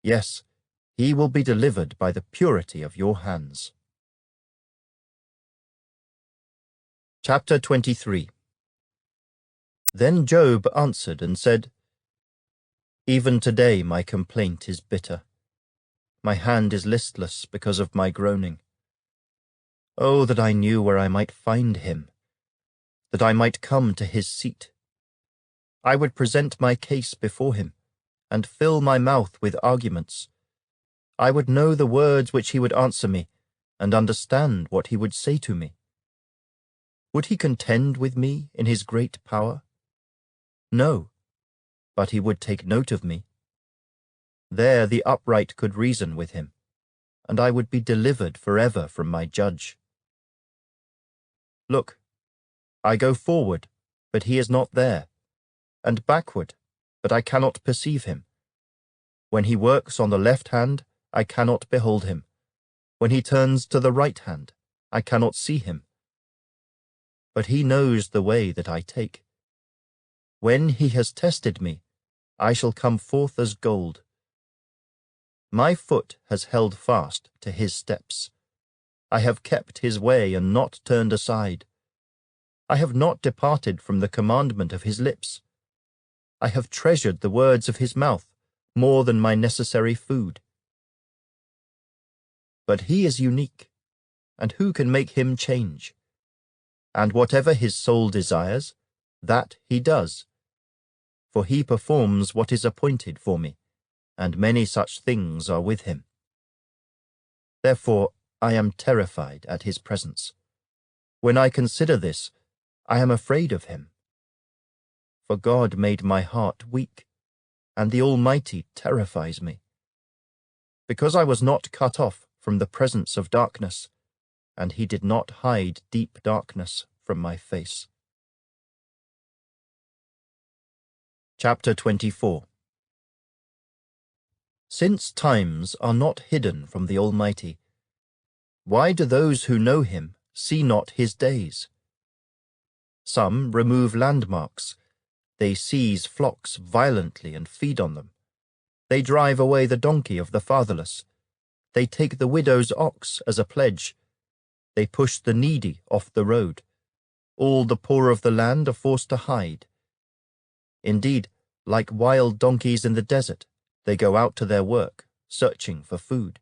Yes, he will be delivered by the purity of your hands. Chapter 23. Then Job answered and said, Even today my complaint is bitter. My hand is listless because of my groaning. Oh, that I knew where I might find him, that I might come to his seat. I would present my case before him, and fill my mouth with arguments. I would know the words which he would answer me, and understand what he would say to me. Would he contend with me in his great power? No, but he would take note of me. There the upright could reason with him, and I would be delivered forever from my judge. Look, I go forward, but he is not there, and backward, but I cannot perceive him. When he works on the left hand, I cannot behold him. When he turns to the right hand, I cannot see him. But he knows the way that I take. When he has tested me, I shall come forth as gold, My foot has held fast to his steps. I have kept his way and not turned aside. I have not departed from the commandment of his lips. I have treasured the words of his mouth more than my necessary food. But he is unique, and who can make him change? And whatever his soul desires, that he does. For he performs what is appointed for me, and many such things are with him. Therefore I am terrified at his presence. When I consider this, I am afraid of him. For God made my heart weak, and the Almighty terrifies me. Because I was not cut off from the presence of darkness, and he did not hide deep darkness from my face. Chapter 24. Since times are not hidden from the Almighty, why do those who know him see not his days? Some remove landmarks. They seize flocks violently and feed on them. They drive away the donkey of the fatherless. They take the widow's ox as a pledge. They push the needy off the road. All the poor of the land are forced to hide. Indeed, like wild donkeys in the desert, they go out to their work, searching for food.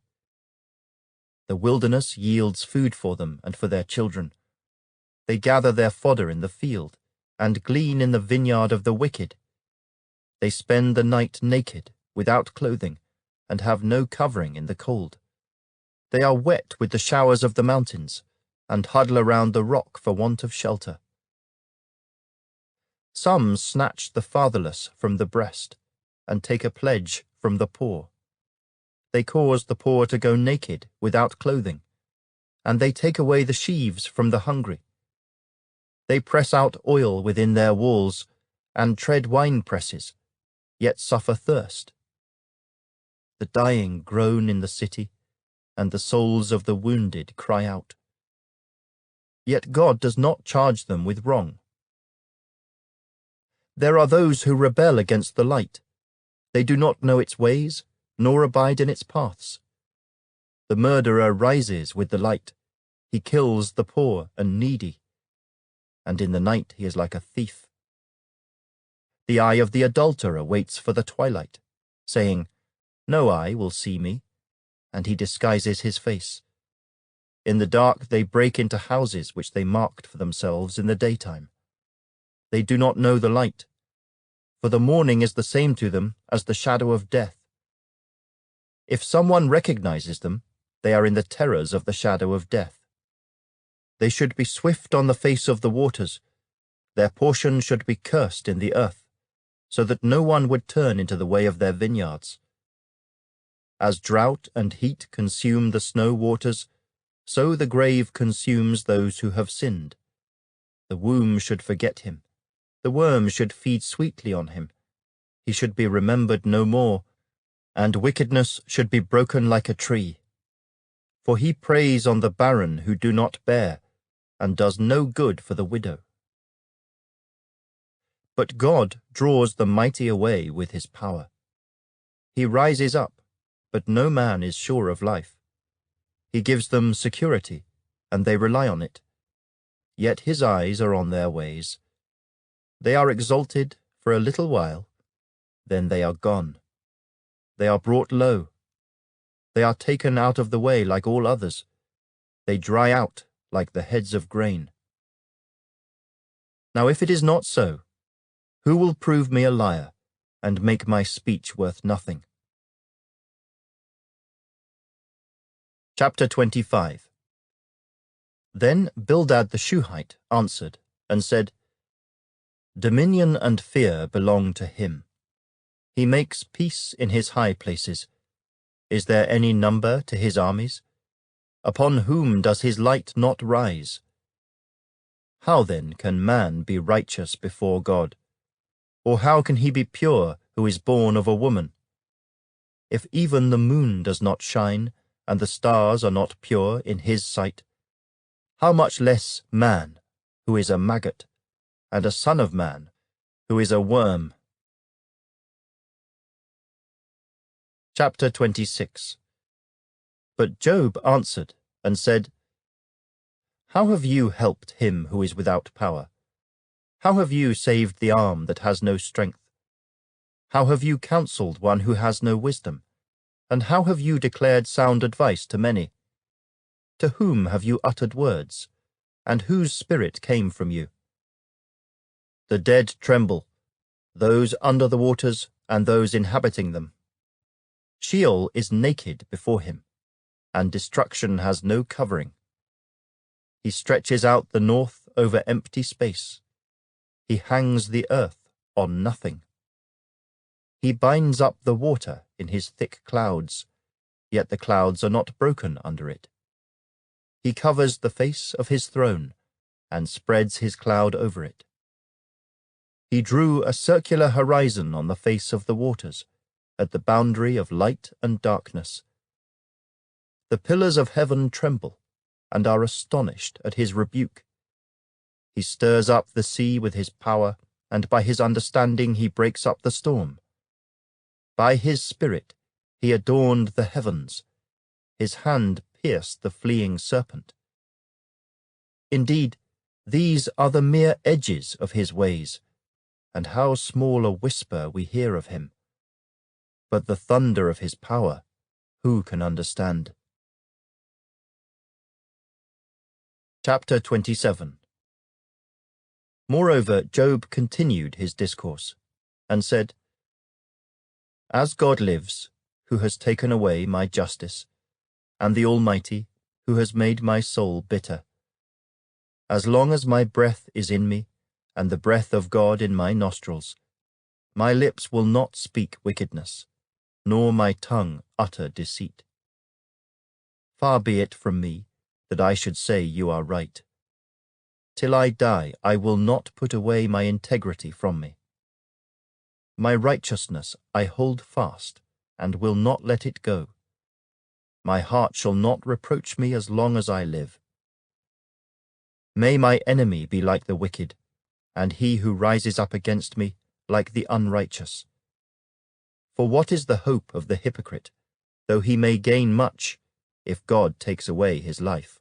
The wilderness yields food for them and for their children. They gather their fodder in the field, and glean in the vineyard of the wicked. They spend the night naked, without clothing, and have no covering in the cold. They are wet with the showers of the mountains, and huddle around the rock for want of shelter. Some snatch the fatherless from the breast, and take a pledge from the poor. They cause the poor to go naked, without clothing, and they take away the sheaves from the hungry. They press out oil within their walls, and tread wine presses, yet suffer thirst. The dying groan in the city, and the souls of the wounded cry out. Yet God does not charge them with wrong. There are those who rebel against the light. They do not know its ways, nor abide in its paths. The murderer rises with the light. He kills the poor and needy, and in the night he is like a thief. The eye of the adulterer waits for the twilight, saying, "No eye will see me," and he disguises his face. In the dark they break into houses which they marked for themselves in the daytime. They do not know the light, for the morning is the same to them as the shadow of death. If someone recognizes them, they are in the terrors of the shadow of death. They should be swift on the face of the waters. Their portion should be cursed in the earth, so that no one would turn into the way of their vineyards. As drought and heat consume the snow waters, so the grave consumes those who have sinned. The womb should forget him. The worm should feed sweetly on him. He should be remembered no more, and wickedness should be broken like a tree. For he preys on the barren who do not bear, and does no good for the widow. But God draws the mighty away with his power. He rises up, but no man is sure of life. He gives them security, and they rely on it. Yet his eyes are on their ways. They are exalted for a little while, then they are gone. They are brought low. They are taken out of the way like all others. They dry out like the heads of grain. Now if it is not so, who will prove me a liar and make my speech worth nothing? Chapter 25. Then Bildad the Shuhite answered and said, Dominion and fear belong to him. He makes peace in his high places. Is there any number to his armies? Upon whom does his light not rise? How then can man be righteous before God? Or how can he be pure who is born of a woman? If even the moon does not shine, and the stars are not pure in his sight, how much less man, who is a maggot, and a son of man, who is a worm? Chapter 26. But Job answered and said, How have you helped him who is without power? How have you saved the arm that has no strength? How have you counseled one who has no wisdom? And how have you declared sound advice to many? To whom have you uttered words? And whose spirit came from you? The dead tremble, those under the waters and those inhabiting them. Sheol is naked before him, and destruction has no covering. He stretches out the north over empty space. He hangs the earth on nothing. He binds up the water in his thick clouds, yet the clouds are not broken under it. He covers the face of his throne and spreads his cloud over it. He drew a circular horizon on the face of the waters, at the boundary of light and darkness. The pillars of heaven tremble and are astonished at his rebuke. He stirs up the sea with his power, and by his understanding he breaks up the storm. By his spirit he adorned the heavens. His hand pierced the fleeing serpent. Indeed, these are the mere edges of his ways, and how small a whisper we hear of him. But the thunder of his power, who can understand? Chapter 27. Moreover, Job continued his discourse, and said, As God lives, who has taken away my justice, and the Almighty, who has made my soul bitter, as long as my breath is in me, and the breath of God in my nostrils, my lips will not speak wickedness, nor my tongue utter deceit. Far be it from me that I should say you are right. Till I die, I will not put away my integrity from me. My righteousness I hold fast, and will not let it go. My heart shall not reproach me as long as I live. May my enemy be like the wicked, and he who rises up against me like the unrighteous. For what is the hope of the hypocrite, though he may gain much, if God takes away his life?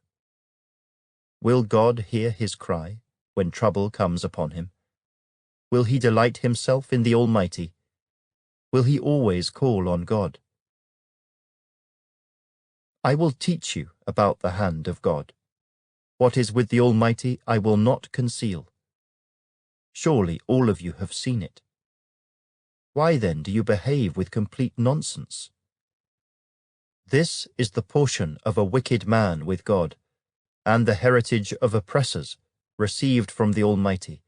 Will God hear his cry when trouble comes upon him? Will he delight himself in the Almighty? Will he always call on God? I will teach you about the hand of God. What is with the Almighty I will not conceal. Surely all of you have seen it. Why then do you behave with complete nonsense? This is the portion of a wicked man with God, and the heritage of oppressors, received from the Almighty.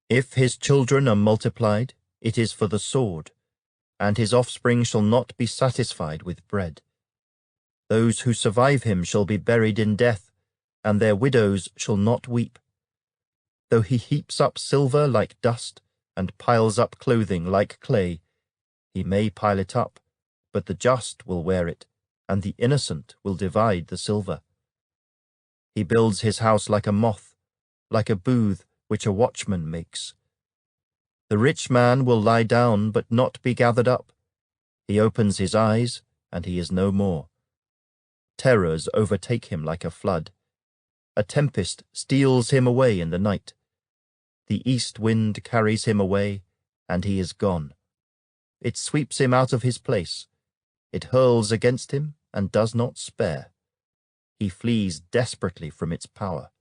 If his children are multiplied, it is for the sword, and his offspring shall not be satisfied with bread. Those who survive him shall be buried in death, and their widows shall not weep. Though he heaps up silver like dust, and piles up clothing like clay, he may pile it up, but the just will wear it, and the innocent will divide the silver. He builds his house like a moth, like a booth which a watchman makes. The rich man will lie down but not be gathered up. He opens his eyes, and he is no more. Terrors overtake him like a flood. A tempest steals him away in the night. The east wind carries him away, and he is gone. It sweeps him out of his place. It hurls against him and does not spare. He flees desperately from its power.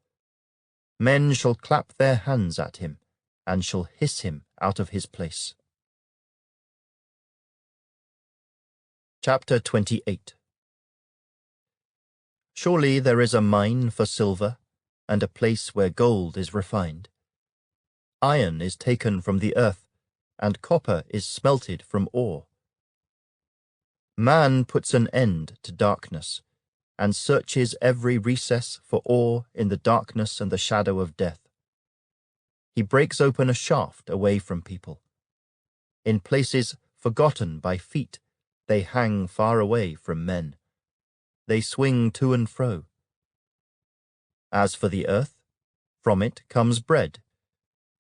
Men shall clap their hands at him, and shall hiss him out of his place. Chapter 28. Surely there is a mine for silver, and a place where gold is refined. Iron is taken from the earth, and copper is smelted from ore. Man puts an end to darkness, and searches every recess for ore in the darkness and the shadow of death. He breaks open a shaft away from people. In places forgotten by feet, they hang far away from men. They swing to and fro. As for the earth, from it comes bread,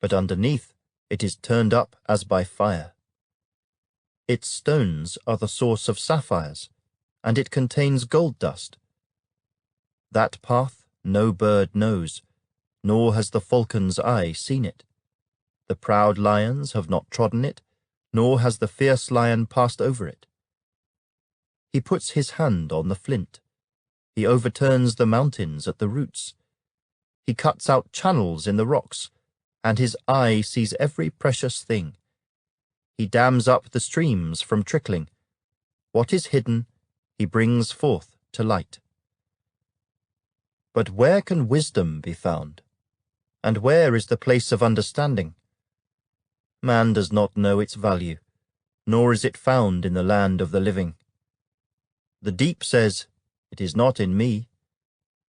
but underneath it is turned up as by fire. Its stones are the source of sapphires, and it contains gold dust. That path no bird knows, nor has the falcon's eye seen it. The proud lions have not trodden it, nor has the fierce lion passed over it. He puts his hand on the flint. He overturns the mountains at the roots. He cuts out channels in the rocks, and his eye sees every precious thing. He dams up the streams from trickling. What is hidden, he brings forth to light. But where can wisdom be found? And where is the place of understanding? Man does not know its value, nor is it found in the land of the living. The deep says, "It is not in me,"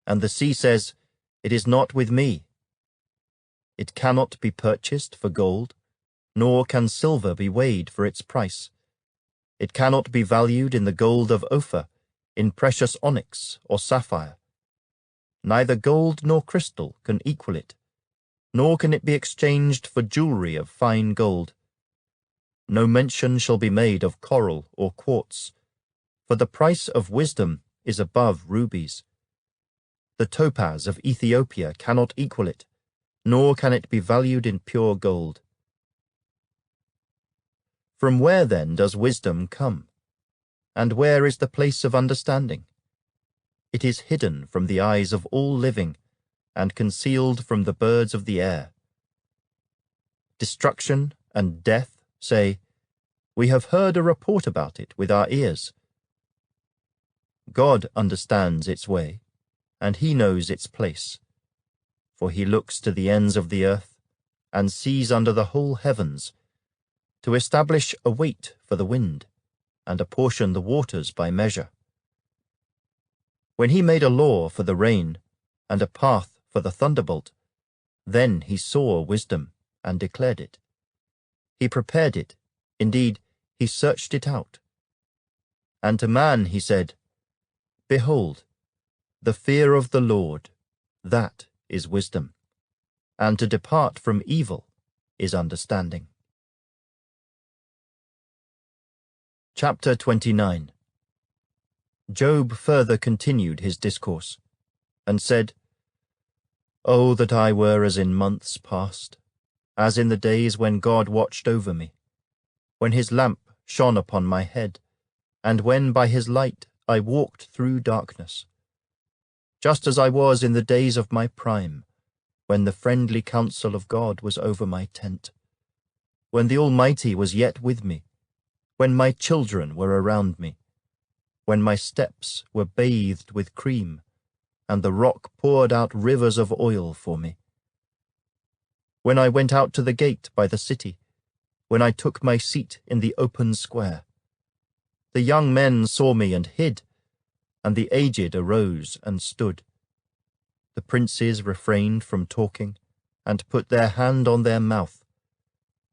and the sea says, "It is not with me." It cannot be purchased for gold, nor can silver be weighed for its price. It cannot be valued in the gold of Ophir, in precious onyx or sapphire. Neither gold nor crystal can equal it, nor can it be exchanged for jewelry of fine gold. No mention shall be made of coral or quartz, for the price of wisdom is above rubies. The topaz of Ethiopia cannot equal it, nor can it be valued in pure gold. From where then does wisdom come? And where is the place of understanding? It is hidden from the eyes of all living, and concealed from the birds of the air. Destruction and death say, "We have heard a report about it with our ears." God understands its way, and he knows its place. For he looks to the ends of the earth, and sees under the whole heavens, to establish a weight for the wind, and apportion the waters by measure. When he made a law for the rain, and a path for the thunderbolt, then he saw wisdom, and declared it. He prepared it, indeed, he searched it out. And to man he said, "Behold, the fear of the Lord, that is wisdom, and to depart from evil is understanding." Chapter 29. Job further continued his discourse, and said, "Oh, that I were as in months past, as in the days when God watched over me, when his lamp shone upon my head, and when by his light I walked through darkness. Just as I was in the days of my prime, when the friendly counsel of God was over my tent, when the Almighty was yet with me, when my children were around me, when my steps were bathed with cream, and the rock poured out rivers of oil for me. When I went out to the gate by the city, when I took my seat in the open square, the young men saw me and hid, and the aged arose and stood. The princes refrained from talking, and put their hand on their mouth.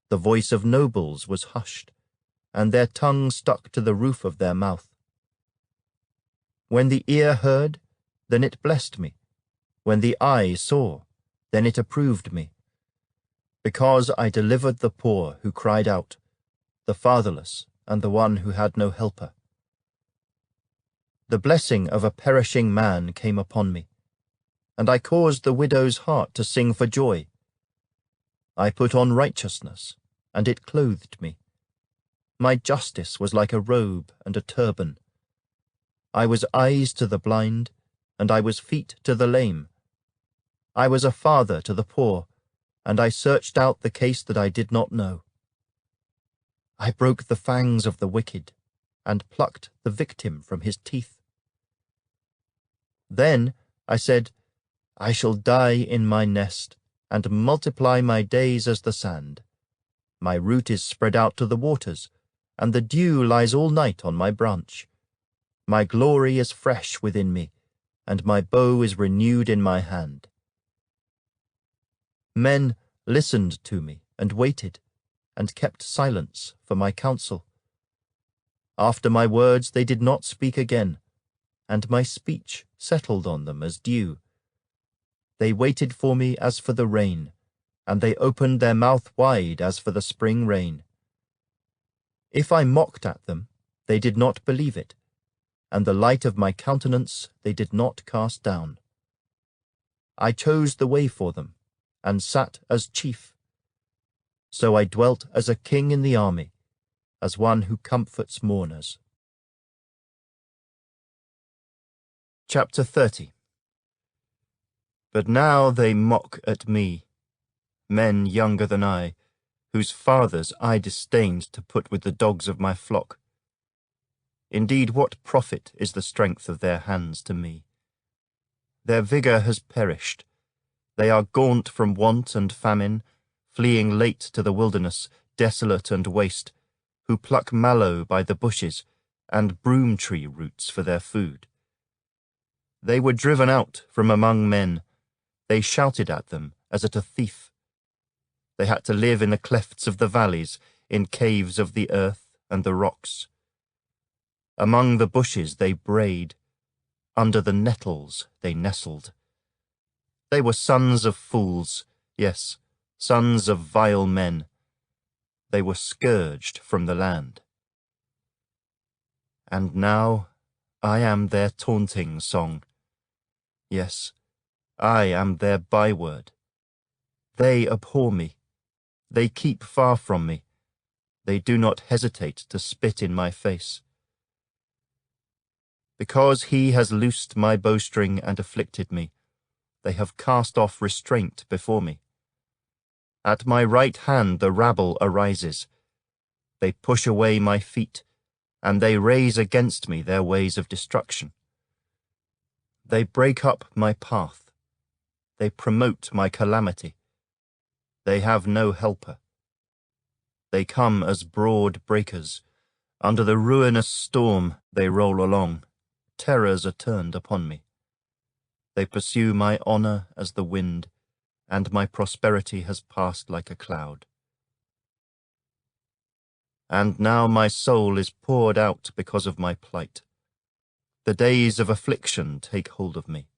The voice of nobles was hushed, and their tongue stuck to the roof of their mouth. When the ear heard, then it blessed me. When the eye saw, then it approved me. Because I delivered the poor who cried out, the fatherless, and the one who had no helper. The blessing of a perishing man came upon me, and I caused the widow's heart to sing for joy. I put on righteousness, and it clothed me. My justice was like a robe and a turban. I was eyes to the blind, and I was feet to the lame. I was a father to the poor, and I searched out the case that I did not know. I broke the fangs of the wicked, and plucked the victim from his teeth. Then I said, I shall die in my nest, and multiply my days as the sand. My root is spread out to the waters, and the dew lies all night on my branch. My glory is fresh within me, and my bow is renewed in my hand. Men listened to me and waited, and kept silence for my counsel. After my words they did not speak again, and my speech settled on them as dew. They waited for me as for the rain, and they opened their mouth wide as for the spring rain. If I mocked at them, they did not believe it, and the light of my countenance they did not cast down. I chose the way for them, and sat as chief. So I dwelt as a king in the army, as one who comforts mourners. Chapter 30. But now they mock at me, men younger than I, whose fathers I disdained to put with the dogs of my flock. Indeed, what profit is the strength of their hands to me? Their vigour has perished. They are gaunt from want and famine, fleeing late to the wilderness, desolate and waste, who pluck mallow by the bushes and broom-tree roots for their food. They were driven out from among men. They shouted at them as at a thief. They had to live in the clefts of the valleys, in caves of the earth and the rocks. Among the bushes they brayed. Under the nettles they nestled. They were sons of fools, yes, sons of vile men. They were scourged from the land. And now I am their taunting song. Yes, I am their byword. They abhor me. They keep far from me. They do not hesitate to spit in my face. Because he has loosed my bowstring and afflicted me, they have cast off restraint before me. At my right hand the rabble arises. They push away my feet, and they raise against me their ways of destruction. They break up my path. They promote my calamity. They have no helper. They come as broad breakers. Under the ruinous storm they roll along. Terrors are turned upon me. They pursue my honour as the wind, and my prosperity has passed like a cloud. And now my soul is poured out because of my plight. The days of affliction take hold of me.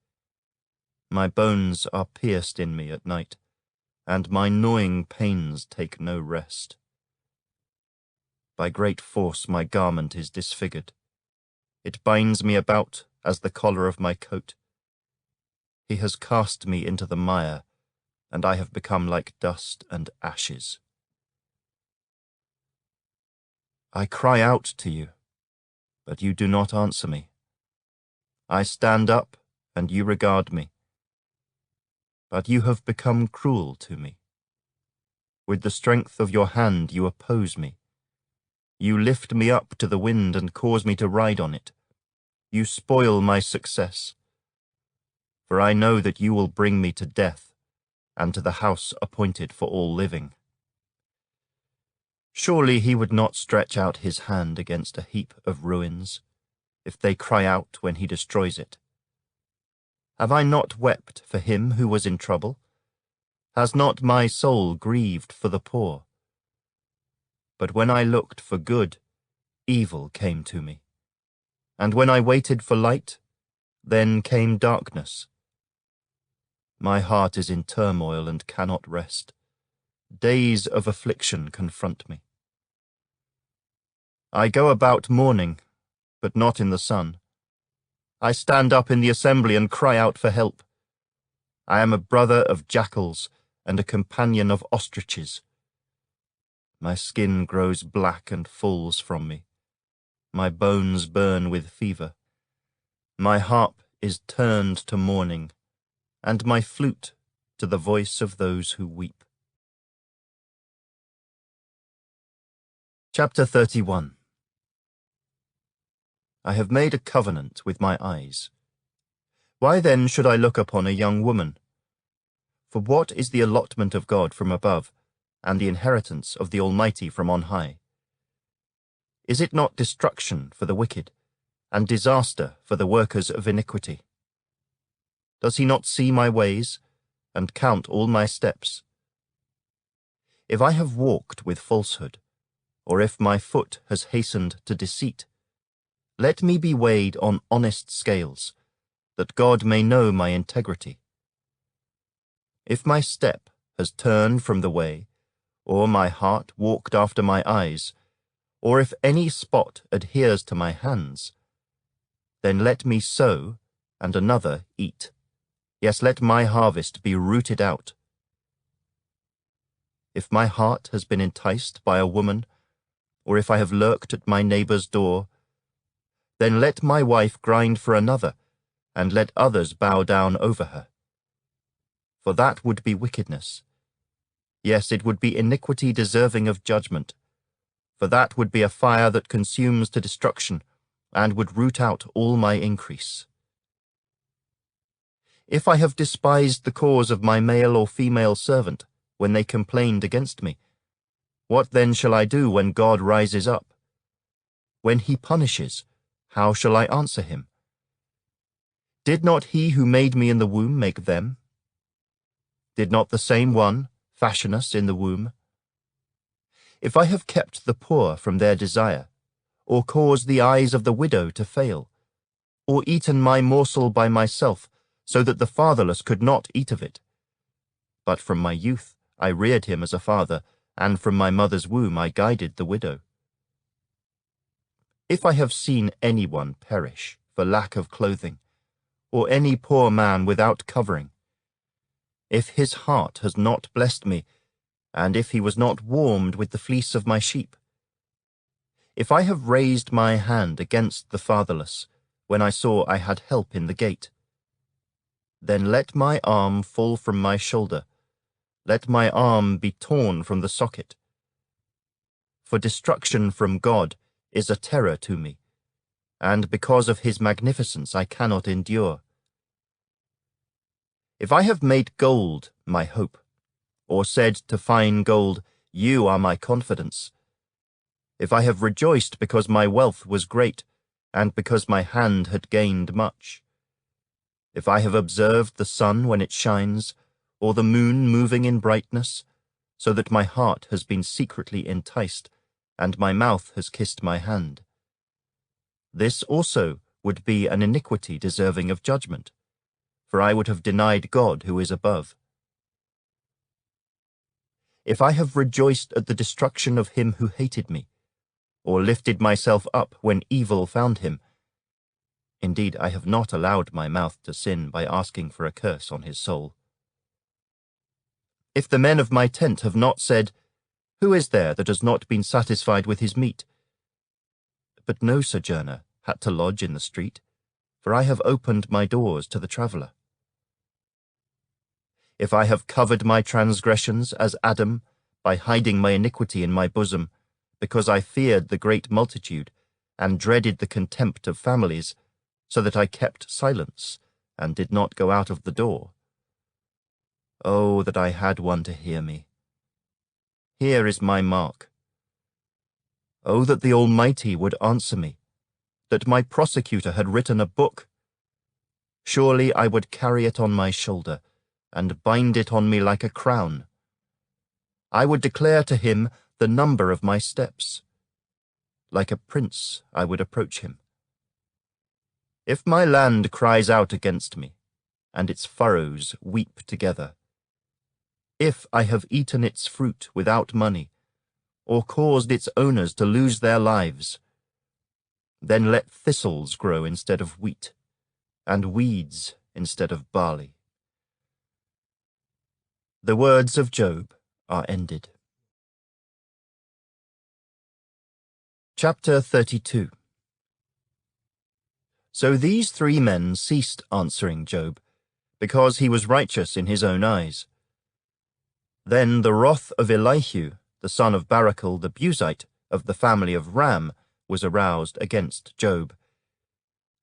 My bones are pierced in me at night, and my gnawing pains take no rest. By great force my garment is disfigured. It binds me about as the collar of my coat. He has cast me into the mire, and I have become like dust and ashes. I cry out to you, but you do not answer me. I stand up, and you regard me. But you have become cruel to me. With the strength of your hand you oppose me. You lift me up to the wind and cause me to ride on it. You spoil my success. For I know that you will bring me to death, and to the house appointed for all living. Surely he would not stretch out his hand against a heap of ruins, if they cry out when he destroys it. Have I not wept for him who was in trouble? Has not my soul grieved for the poor? But when I looked for good, evil came to me. And when I waited for light, then came darkness. My heart is in turmoil and cannot rest. Days of affliction confront me. I go about mourning, but not in the sun. I stand up in the assembly and cry out for help. I am a brother of jackals and a companion of ostriches. My skin grows black and falls from me. My bones burn with fever. My harp is turned to mourning, and my flute to the voice of those who weep. Chapter 31. I have made a covenant with my eyes. Why then should I look upon a young woman? For what is the allotment of God from above, and the inheritance of the Almighty from on high? Is it not destruction for the wicked, and disaster for the workers of iniquity? Does he not see my ways, and count all my steps? If I have walked with falsehood, or if my foot has hastened to deceit, let me be weighed on honest scales, that God may know my integrity. If my step has turned from the way, or my heart walked after my eyes, or if any spot adheres to my hands, then let me sow, and another eat. Yes, let my harvest be rooted out. If my heart has been enticed by a woman, or if I have lurked at my neighbor's door, then let my wife grind for another, and let others bow down over her. For that would be wickedness. Yes, it would be iniquity deserving of judgment. For that would be a fire that consumes to destruction, and would root out all my increase. If I have despised the cause of my male or female servant, when they complained against me, what then shall I do when God rises up? When he punishes, how shall I answer him? Did not he who made me in the womb make them? Did not the same one fashion us in the womb? If I have kept the poor from their desire, or caused the eyes of the widow to fail, or eaten my morsel by myself, so that the fatherless could not eat of it. But from my youth I reared him as a father, and from my mother's womb I guided the widow. If I have seen anyone perish for lack of clothing, or any poor man without covering, if his heart has not blessed me, and if he was not warmed with the fleece of my sheep, if I have raised my hand against the fatherless, when I saw I had help in the gate, then let my arm fall from my shoulder, let my arm be torn from the socket. For destruction from God is a terror to me, and because of his magnificence I cannot endure. If I have made gold my hope, or said to fine gold, you are my confidence, if I have rejoiced because my wealth was great, and because my hand had gained much, if I have observed the sun when it shines, or the moon moving in brightness, so that my heart has been secretly enticed, and my mouth has kissed my hand, this also would be an iniquity deserving of judgment, for I would have denied God who is above. If I have rejoiced at the destruction of him who hated me, or lifted myself up when evil found him, indeed I have not allowed my mouth to sin by asking for a curse on his soul. If the men of my tent have not said, who is there that has not been satisfied with his meat? But no sojourner had to lodge in the street, for I have opened my doors to the traveller. If I have covered my transgressions as Adam, by hiding my iniquity in my bosom, because I feared the great multitude, and dreaded the contempt of families, so that I kept silence, and did not go out of the door. Oh, that I had one to hear me. Here is my mark. Oh, that the Almighty would answer me, that my prosecutor had written a book. Surely I would carry it on my shoulder, and bind it on me like a crown. I would declare to him the number of my steps. Like a prince I would approach him. If my land cries out against me, and its furrows weep together, if I have eaten its fruit without money, or caused its owners to lose their lives, then let thistles grow instead of wheat, and weeds instead of barley. The words of Job are ended. Chapter 32. So these three men ceased answering Job, because he was righteous in his own eyes. Then the wrath of Elihu, the son of Barachel the Buzite, of the family of Ram, was aroused against Job.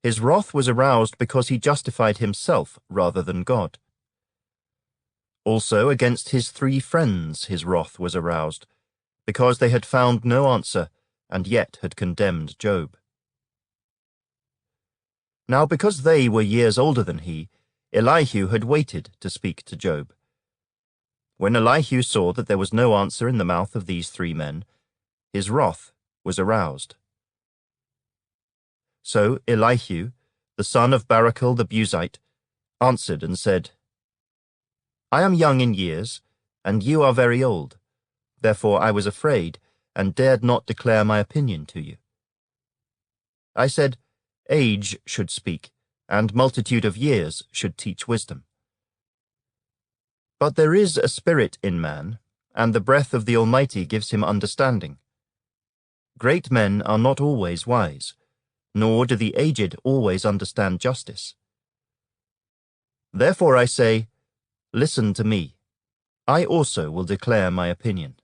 His wrath was aroused because he justified himself rather than God. Also against his three friends his wrath was aroused, because they had found no answer, and yet had condemned Job. Now because they were years older than he, Elihu had waited to speak to Job. When Elihu saw that there was no answer in the mouth of these three men, his wrath was aroused. So Elihu, the son of Barachel the Buzite, answered and said, I am young in years, and you are very old. Therefore I was afraid, and dared not declare my opinion to you. I said, age should speak, and multitude of years should teach wisdom. But there is a spirit in man, and the breath of the Almighty gives him understanding. Great men are not always wise, nor do the aged always understand justice. Therefore I say, listen to me. I also will declare my opinion.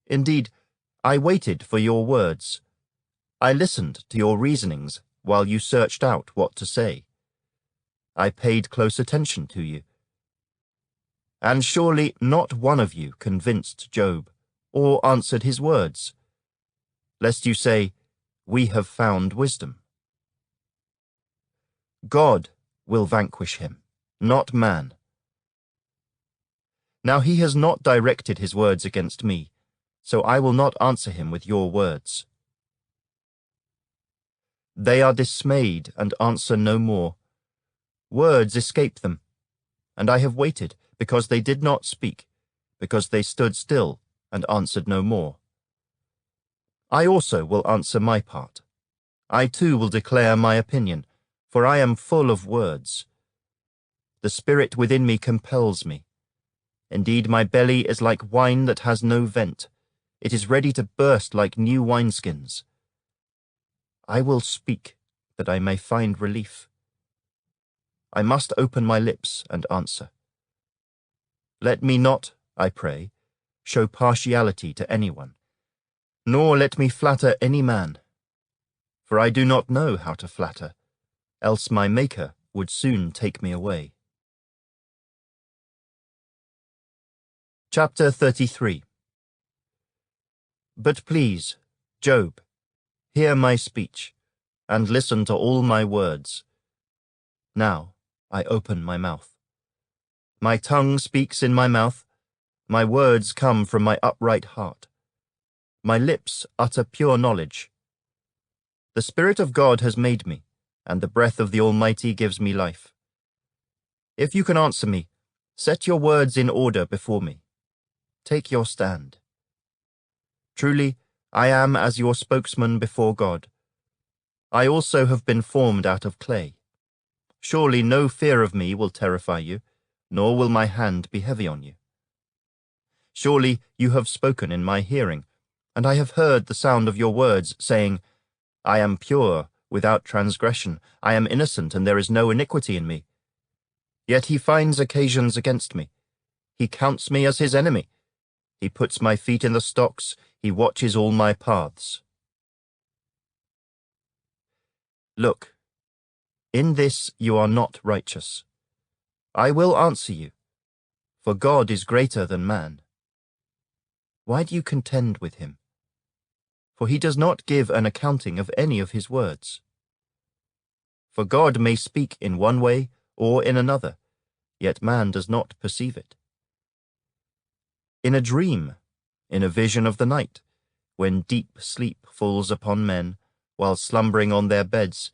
Indeed, I waited for your words. I listened to your reasonings while you searched out what to say. I paid close attention to you. And surely not one of you convinced Job, or answered his words, lest you say, we have found wisdom. God will vanquish him, not man. Now he has not directed his words against me, so I will not answer him with your words. They are dismayed and answer no more. Words escape them, and I have waited, because they did not speak, because they stood still and answered no more. I also will answer my part. I too will declare my opinion, for I am full of words. The spirit within me compels me. Indeed, my belly is like wine that has no vent. It is ready to burst like new wineskins. I will speak, that I may find relief. I must open my lips and answer. Let me not, I pray, show partiality to anyone, nor let me flatter any man. For I do not know how to flatter, else my Maker would soon take me away. Chapter 33. But please, Job, hear my speech, and listen to all my words. Now I open my mouth. My tongue speaks in my mouth, my words come from my upright heart. My lips utter pure knowledge. The Spirit of God has made me, and the breath of the Almighty gives me life. If you can answer me, set your words in order before me. Take your stand. Truly, I am as your spokesman before God. I also have been formed out of clay. Surely no fear of me will terrify you, nor will my hand be heavy on you. Surely you have spoken in my hearing, and I have heard the sound of your words, saying, I am pure, without transgression, I am innocent, and there is no iniquity in me. Yet he finds occasions against me. He counts me as his enemy. He puts my feet in the stocks, he watches all my paths. Look, in this you are not righteous. I will answer you, for God is greater than man. Why do you contend with him? For he does not give an accounting of any of his words. For God may speak in one way or in another, yet man does not perceive it. In a dream, in a vision of the night, when deep sleep falls upon men, while slumbering on their beds,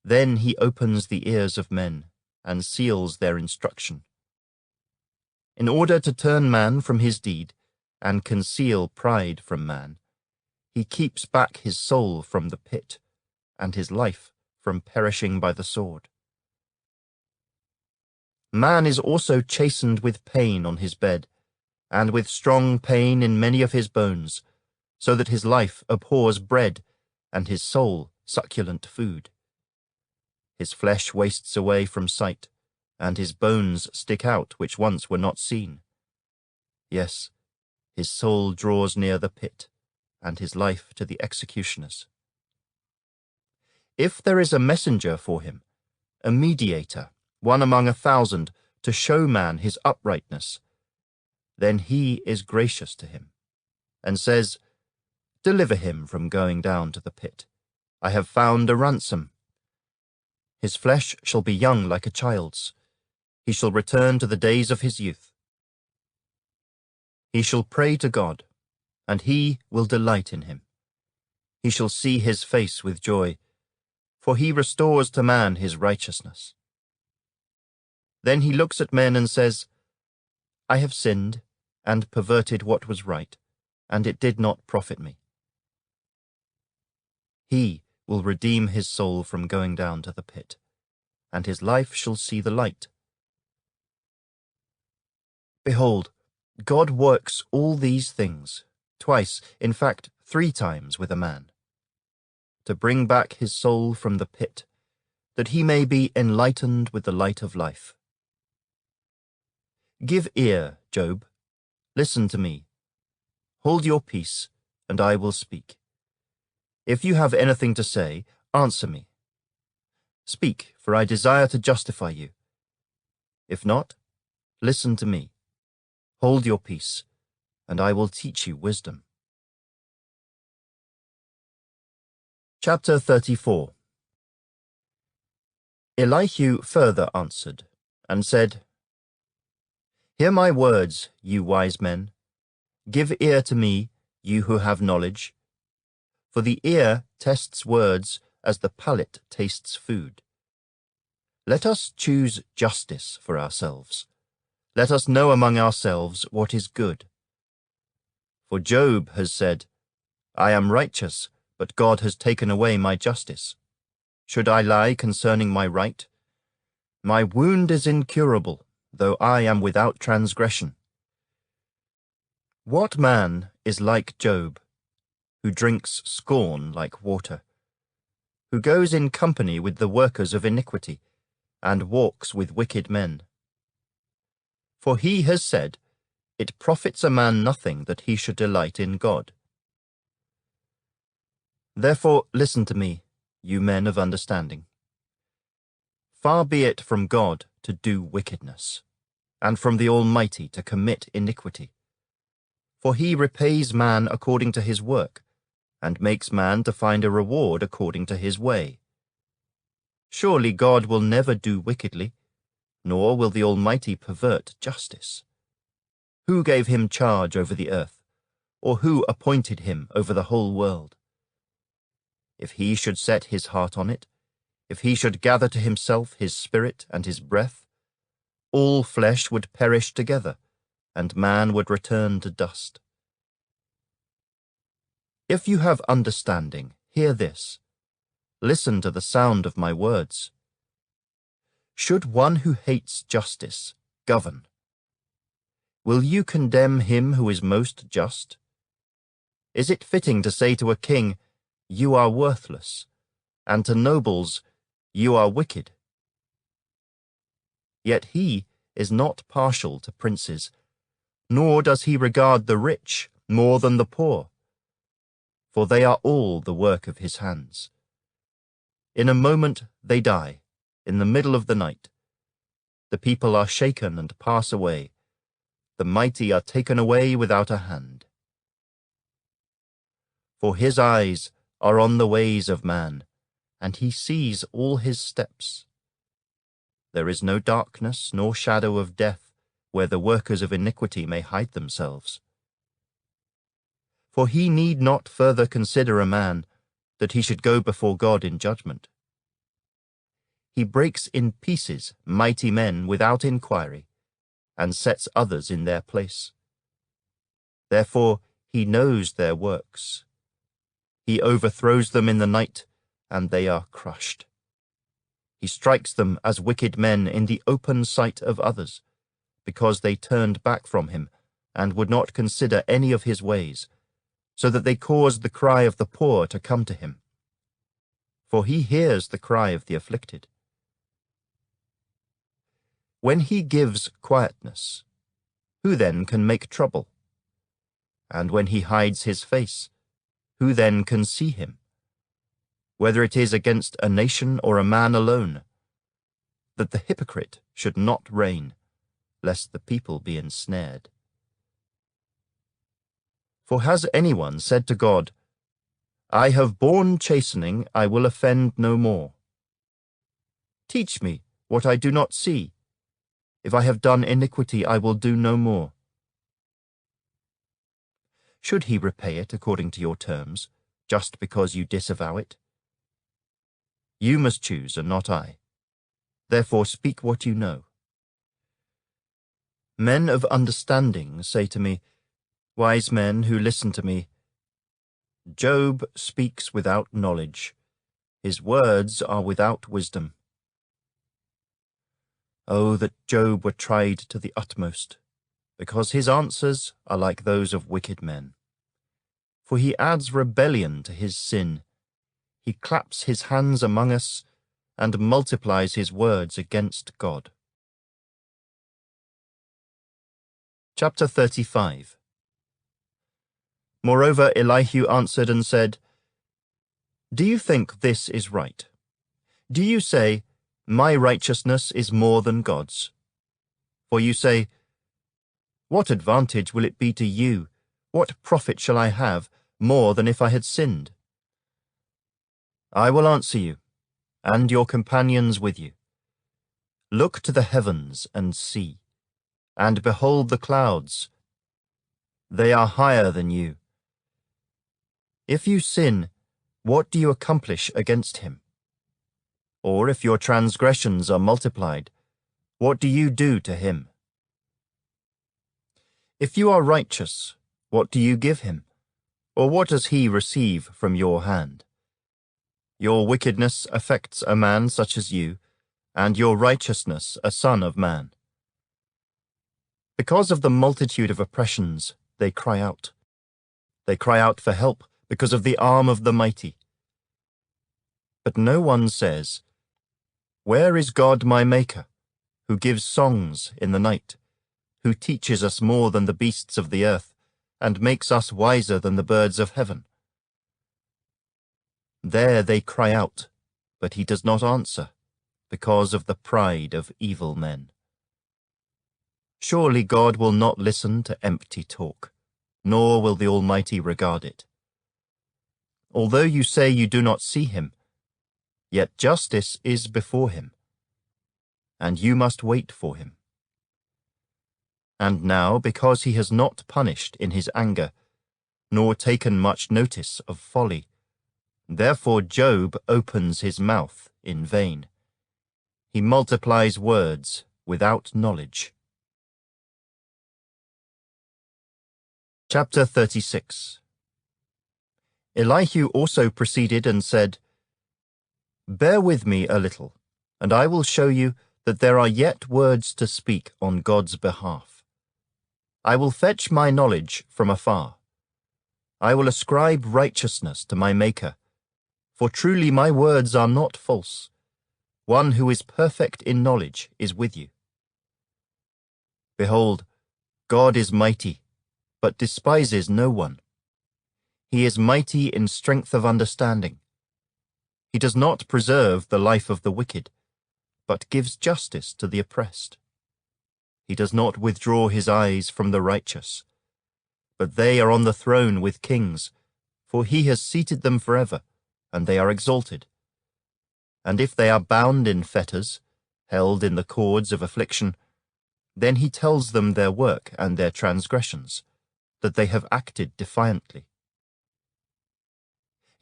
then he opens the ears of men, and seals their instruction. In order to turn man from his deed, and conceal pride from man, he keeps back his soul from the pit, and his life from perishing by the sword. Man is also chastened with pain on his bed, and with strong pain in many of his bones, so that his life abhors bread, and his soul succulent food. His flesh wastes away from sight, and his bones stick out which once were not seen. Yes, his soul draws near the pit, and his life to the executioners. If there is a messenger for him, a mediator, one among 1,000, to show man his uprightness, then he is gracious to him, and says, Deliver him from going down to the pit. I have found a ransom. His flesh shall be young like a child's. He shall return to the days of his youth. He shall pray to God, and he will delight in him. He shall see his face with joy, for he restores to man his righteousness. Then he looks at men and says, I have sinned and perverted what was right, and it did not profit me. He will redeem his soul from going down to the pit, and his life shall see the light. Behold, God works all these things, twice, in fact 3 times with a man, to bring back his soul from the pit, that he may be enlightened with the light of life. Give ear, Job. Listen to me. Hold your peace, and I will speak. If you have anything to say, answer me. Speak, for I desire to justify you. If not, listen to me. Hold your peace, and I will teach you wisdom. Chapter 34. Elihu further answered, and said, Hear my words, you wise men. Give ear to me, you who have knowledge. For the ear tests words as the palate tastes food. Let us choose justice for ourselves. Let us know among ourselves what is good. For Job has said, I am righteous, but God has taken away my justice. Should I lie concerning my right? My wound is incurable, though I am without transgression. What man is like Job, who drinks scorn like water, who goes in company with the workers of iniquity, and walks with wicked men? For he has said, It profits a man nothing that he should delight in God. Therefore listen to me, you men of understanding. Far be it from God to do wickedness, and from the Almighty to commit iniquity. For he repays man according to his work, and makes man to find a reward according to his way. Surely God will never do wickedly, nor will the Almighty pervert justice. Who gave him charge over the earth, or who appointed him over the whole world? If he should set his heart on it, if he should gather to himself his spirit and his breath, all flesh would perish together, and man would return to dust. If you have understanding, hear this. Listen to the sound of my words. Should one who hates justice govern? Will you condemn him who is most just? Is it fitting to say to a king, You are worthless, and to nobles, You are wicked? Yet he is not partial to princes, nor does he regard the rich more than the poor, for they are all the work of his hands. In a moment they die, in the middle of the night. The people are shaken and pass away. The mighty are taken away without a hand. For his eyes are on the ways of man, and he sees all his steps. There is no darkness nor shadow of death where the workers of iniquity may hide themselves. For he need not further consider a man, that he should go before God in judgment. He breaks in pieces mighty men without inquiry, and sets others in their place. Therefore he knows their works. He overthrows them in the night, and they are crushed. He strikes them as wicked men in the open sight of others, because they turned back from him, and would not consider any of his ways, so that they caused the cry of the poor to come to him. For he hears the cry of the afflicted. When he gives quietness, who then can make trouble? And when he hides his face, who then can see him? Whether it is against a nation or a man alone, that the hypocrite should not reign, lest the people be ensnared. For has anyone said to God, I have borne chastening, I will offend no more? Teach me what I do not see. If I have done iniquity, I will do no more. Should he repay it according to your terms, just because you disavow it? You must choose, and not I. Therefore speak what you know. Men of understanding say to me, Wise men who listen to me, Job speaks without knowledge. His words are without wisdom. Oh, that Job were tried to the utmost, because his answers are like those of wicked men. For he adds rebellion to his sin. He claps his hands among us and multiplies his words against God. Chapter 35. Moreover, Elihu answered and said, Do you think this is right? Do you say, My righteousness is more than God's? For you say, What advantage will it be to you? What profit shall I have more than if I had sinned? I will answer you, and your companions with you. Look to the heavens and see, and behold the clouds. They are higher than you. If you sin, what do you accomplish against him? Or if your transgressions are multiplied, what do you do to him? If you are righteous, what do you give him? Or what does he receive from your hand? Your wickedness affects a man such as you, and your righteousness a son of man. Because of the multitude of oppressions, they cry out. They cry out for help because of the arm of the mighty. But no one says, Where is God my Maker, who gives songs in the night, who teaches us more than the beasts of the earth, and makes us wiser than the birds of heaven? There they cry out, but he does not answer, because of the pride of evil men. Surely God will not listen to empty talk, nor will the Almighty regard it. Although you say you do not see him, yet justice is before him, and you must wait for him. And now, because he has not punished in his anger, nor taken much notice of folly, therefore Job opens his mouth in vain. He multiplies words without knowledge. Chapter 36. Elihu also proceeded and said, Bear with me a little, and I will show you that there are yet words to speak on God's behalf. I will fetch my knowledge from afar. I will ascribe righteousness to my Maker, for truly my words are not false. One who is perfect in knowledge is with you. Behold, God is mighty, but despises no one. He is mighty in strength of understanding. He does not preserve the life of the wicked, but gives justice to the oppressed. He does not withdraw his eyes from the righteous, but they are on the throne with kings, for he has seated them forever, and they are exalted. And if they are bound in fetters, held in the cords of affliction, then he tells them their work and their transgressions, that they have acted defiantly.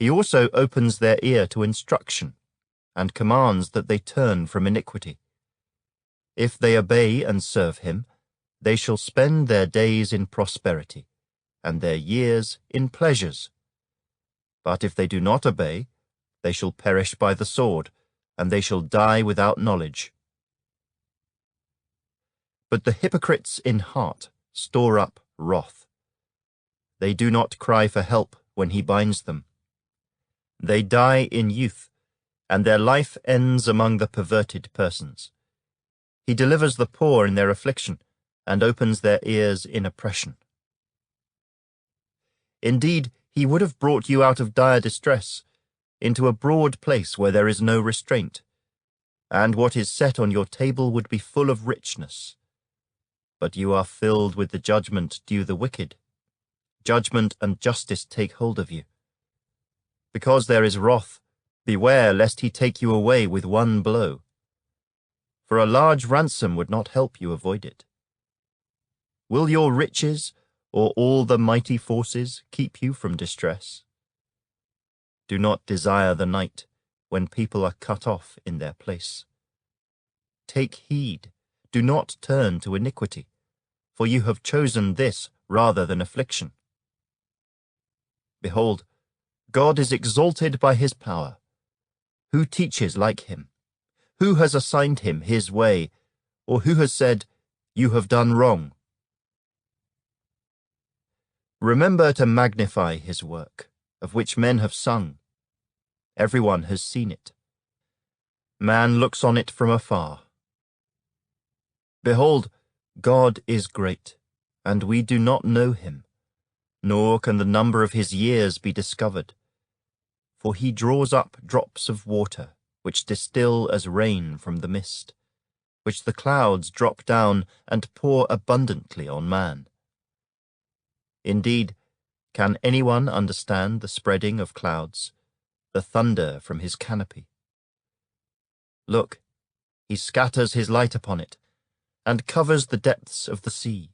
He also opens their ear to instruction, and commands that they turn from iniquity. If they obey and serve him, they shall spend their days in prosperity, and their years in pleasures. But if they do not obey, they shall perish by the sword, and they shall die without knowledge. But the hypocrites in heart store up wrath. They do not cry for help when he binds them. They die in youth, and their life ends among the perverted persons. He delivers the poor in their affliction, and opens their ears in oppression. Indeed, he would have brought you out of dire distress, into a broad place where there is no restraint, and what is set on your table would be full of richness. But you are filled with the judgment due the wicked. Judgment and justice take hold of you. Because there is wrath, beware lest he take you away with one blow. For a large ransom would not help you avoid it. Will your riches or all the mighty forces keep you from distress? Do not desire the night when people are cut off in their place. Take heed, do not turn to iniquity. for you have chosen this rather than affliction. Behold, God is exalted by his power. Who teaches like him? Who has assigned him his way, or who has said, "You have done wrong"? Remember to magnify his work, of which men have sung. Everyone has seen it. Man looks on it from afar. Behold, God is great, and we do not know him, nor can the number of his years be discovered. For he draws up drops of water, which distill as rain from the mist, which the clouds drop down and pour abundantly on man. Indeed, can anyone understand the spreading of clouds, the thunder from his canopy? Look, he scatters his light upon it, and covers the depths of the sea.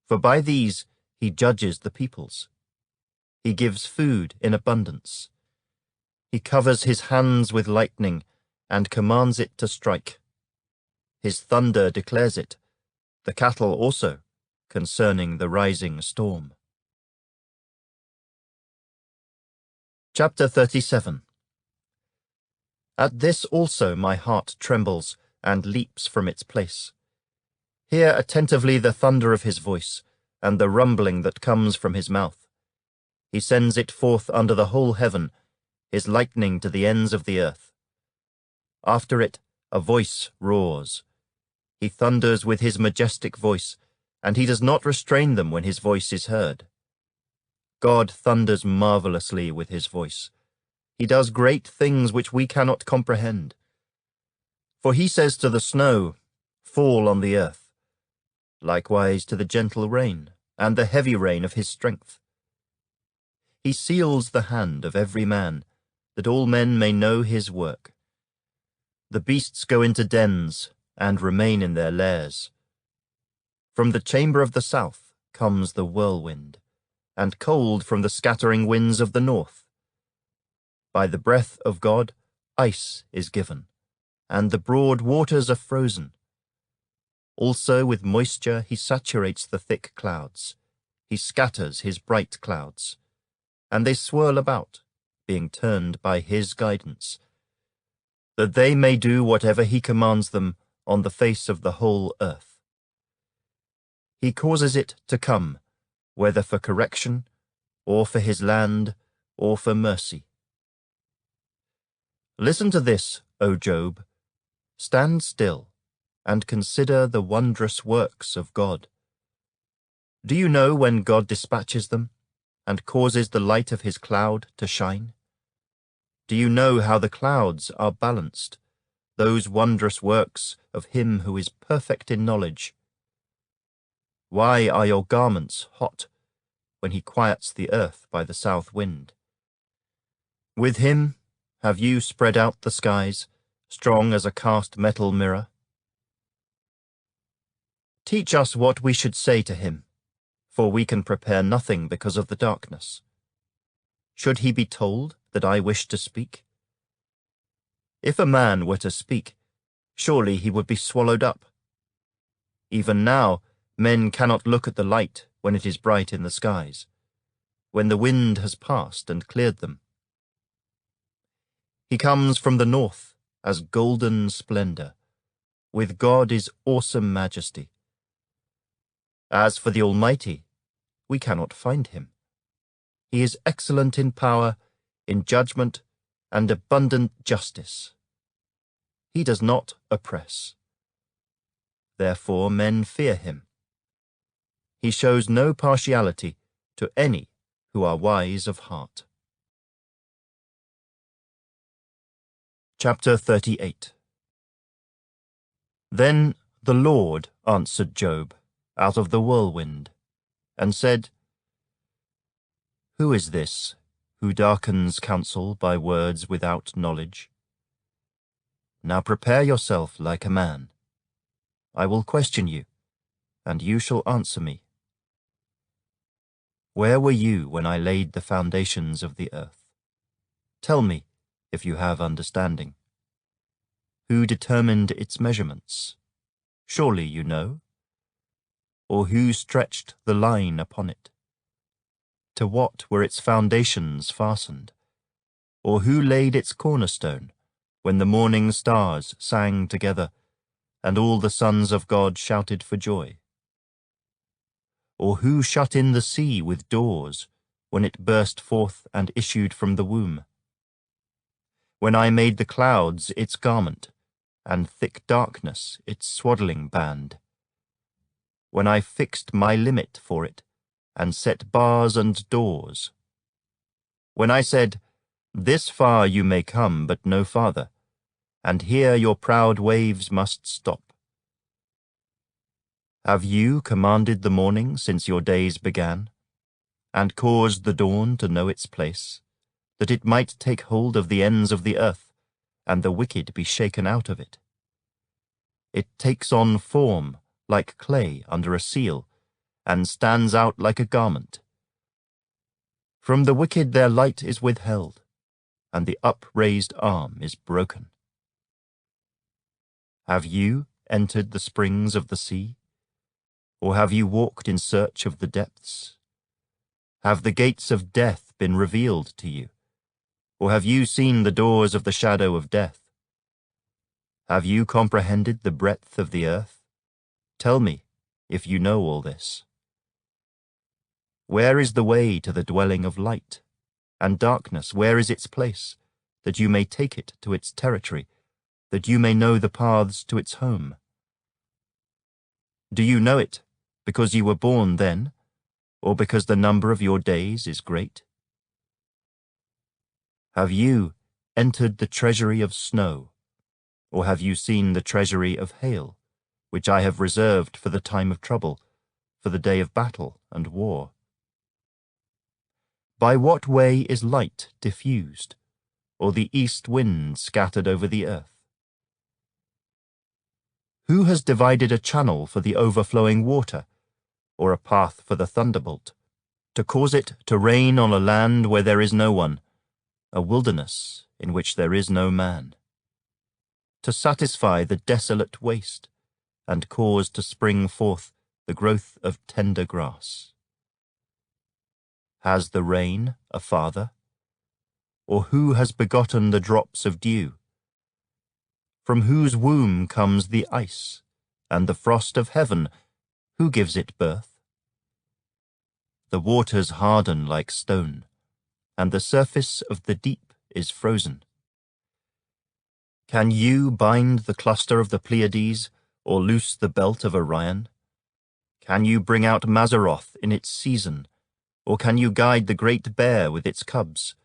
For by these he judges the peoples. He gives food in abundance. He covers his hands with lightning, and commands it to strike. His thunder declares it, the cattle also, concerning the rising storm. Chapter 37. At this also my heart trembles, and leaps from its place. Hear attentively the thunder of his voice, and the rumbling that comes from his mouth. He sends it forth under the whole heaven, his lightning to the ends of the earth. After it a voice roars. He thunders with his majestic voice, and he does not restrain them when his voice is heard. God thunders marvelously with his voice. He does great things which we cannot comprehend. For he says to the snow, "Fall on the earth," likewise to the gentle rain, and the heavy rain of his strength. He seals the hand of every man, that all men may know his work. The beasts go into dens, and remain in their lairs. From the chamber of the south comes the whirlwind, and cold from the scattering winds of the north. By the breath of God ice is given, and the broad waters are frozen. Also with moisture he saturates the thick clouds. He scatters his bright clouds, and they swirl about, being turned by his guidance, that they may do whatever he commands them on the face of the whole earth. He causes it to come, whether for correction, or for his land, or for mercy. Listen to this, O Job. Stand still, and consider the wondrous works of God. Do you know when God dispatches them, and causes the light of his cloud to shine? Do you know how the clouds are balanced, those wondrous works of him who is perfect in knowledge? Why are your garments hot, when he quiets the earth by the south wind? With him have you spread out the skies, strong as a cast metal mirror? Teach us what we should say to him, for we can prepare nothing because of the darkness. Should he be told that I wish to speak? If a man were to speak, surely he would be swallowed up. Even now, men cannot look at the light when it is bright in the skies, when the wind has passed and cleared them. He comes from the north as golden splendor. With God is awesome majesty. As for the Almighty, we cannot find him. He is excellent in power, in judgment, and abundant justice. He does not oppress. Therefore men fear him. He shows no partiality to any who are wise of heart. Chapter 38. Then the Lord answered Job out of the whirlwind, and said, Who is this who darkens counsel by words without knowledge? Now prepare yourself like a man. I will question you, and you shall answer me. Where were you when I laid the foundations of the earth? Tell me, if you have understanding. Who determined its measurements? Surely you know. or who stretched the line upon it? To what were its foundations fastened? Or who laid its cornerstone, when the morning stars sang together, and all the sons of God shouted for joy? Or who shut in the sea with doors, when it burst forth and issued from the womb? When I made the clouds its garment, and thick darkness its swaddling band? When I fixed my limit for it, and set bars and doors? When I said, "This far you may come, but no farther, and here your proud waves must stop"? Have you commanded the morning since your days began, and caused the dawn to know its place, that it might take hold of the ends of the earth, and the wicked be shaken out of it? It takes on form like clay under a seal, and stands out like a garment. From the wicked their light is withheld, and the upraised arm is broken. Have you entered the springs of the sea? Or have you walked in search of the depths? Have the gates of death been revealed to you? Or have you seen the doors of the shadow of death? Have you comprehended the breadth of the earth? Tell me, if you know all this. Where is the way to the dwelling of light? And darkness, where is its place, that you may take it to its territory, that you may know the paths to its home? Do you know it because you were born then, or because the number of your days is great? Have you entered the treasury of snow, or have you seen the treasury of hail, which I have reserved for the time of trouble, for the day of battle and war? By what way is light diffused, or the east wind scattered over the earth? Who has divided a channel for the overflowing water, or a path for the thunderbolt, to cause it to rain on a land where there is no one, a wilderness in which there is no man? To satisfy the desolate waste, and cause to spring forth the growth of tender grass? Has the rain a father? Or who has begotten the drops of dew? From whose womb comes the ice, and the frost of heaven, who gives it birth? The waters harden like stone, and the surface of the deep is frozen. Can you bind the cluster of the Pleiades, or loose the belt of Orion? Can you bring out Mazzaroth in its season, or can you guide the great bear with its cubs?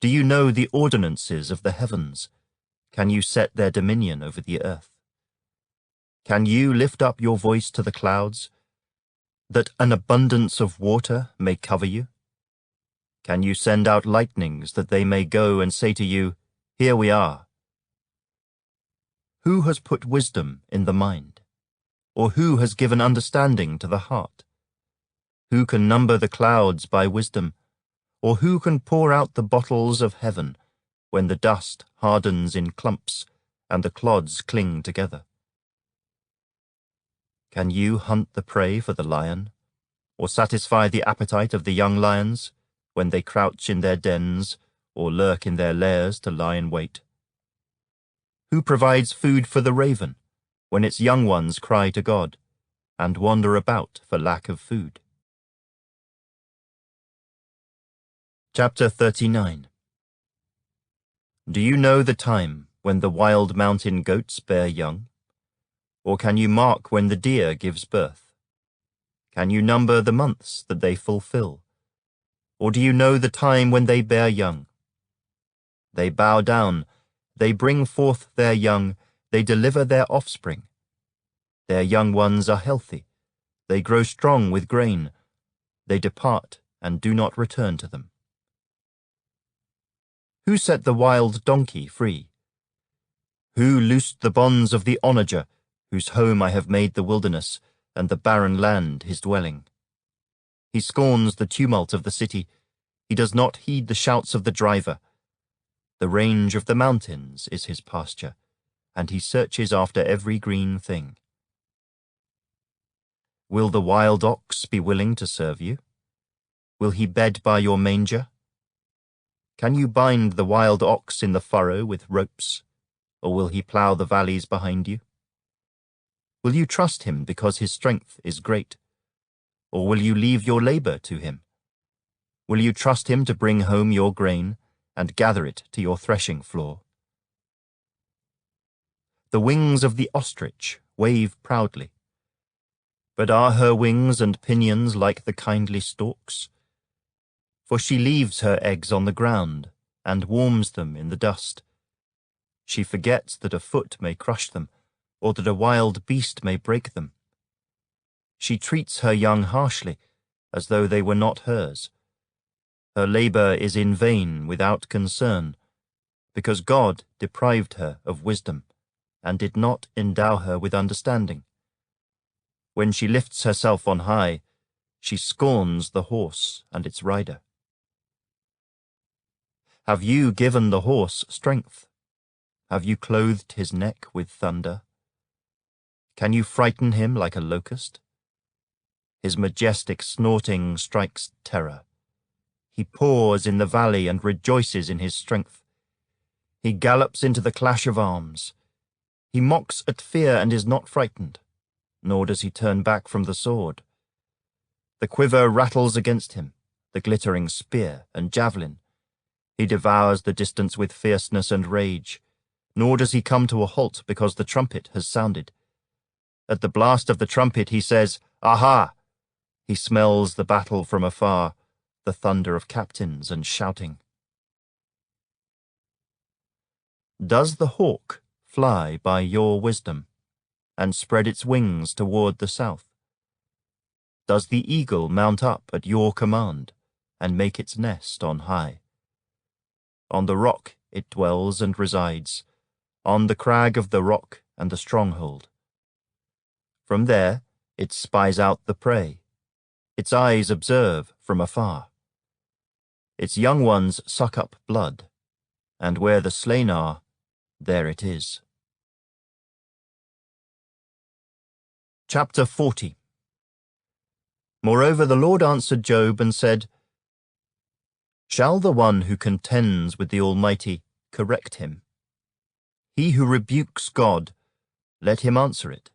Do you know the ordinances of the heavens? Can you set their dominion over the earth? Can you lift up your voice to the clouds, that an abundance of water may cover you? Can you send out lightnings, that they may go and say to you, "Here we are"? Who has put wisdom in the mind? Or who has given understanding to the heart? Who can number the clouds by wisdom? Or who can pour out the bottles of heaven, when the dust hardens in clumps, and the clods cling together? Can you hunt the prey for the lion, or satisfy the appetite of the young lions, when they crouch in their dens, or lurk in their lairs to lie in wait? Who provides food for the raven, when its young ones cry to God, and wander about for lack of food? Chapter 39. Do you know the time when the wild mountain goats bear young? Or can you mark when the deer gives birth? Can you number the months that they fulfill? Or do you know the time when they bear young? They bow down, they bring forth their young, they deliver their offspring. Their young ones are healthy, they grow strong with grain, they depart and do not return to them. Who set the wild donkey free? Who loosed the bonds of the onager, whose home I have made the wilderness, and the barren land his dwelling? He scorns the tumult of the city, he does not heed the shouts of the driver. The range of the mountains is his pasture, and he searches after every green thing. Will the wild ox be willing to serve you? Will he bed by your manger? Can you bind the wild ox in the furrow with ropes, or will he plough the valleys behind you? Will you trust him because his strength is great, or will you leave your labor to him? Will you trust him to bring home your grain and gather it to your threshing floor? The wings of the ostrich wave proudly, but are her wings and pinions like the kindly stork's? For she leaves her eggs on the ground and warms them in the dust. She forgets that a foot may crush them, or that a wild beast may break them. She treats her young harshly, as though they were not hers. Her labor is in vain without concern, because God deprived her of wisdom and did not endow her with understanding. When she lifts herself on high, she scorns the horse and its rider. Have you given the horse strength? Have you clothed his neck with thunder? Can you frighten him like a locust? His majestic snorting strikes terror. He paws in the valley and rejoices in his strength. He gallops into the clash of arms. He mocks at fear and is not frightened, nor does he turn back from the sword. The quiver rattles against him, the glittering spear and javelin. He devours the distance with fierceness and rage, nor does he come to a halt because the trumpet has sounded. At the blast of the trumpet he says, "Aha!" He smells the battle from afar, the thunder of captains and shouting. Does the hawk fly by your wisdom and spread its wings toward the south? Does the eagle mount up at your command and make its nest on high? On the rock it dwells and resides, on the crag of the rock and the stronghold. From there it spies out the prey. Its eyes observe from afar. Its young ones suck up blood, and where the slain are, there it is. Chapter 40. Moreover, the Lord answered Job and said, Shall the one who contends with the Almighty correct him? He who rebukes God, let him answer it.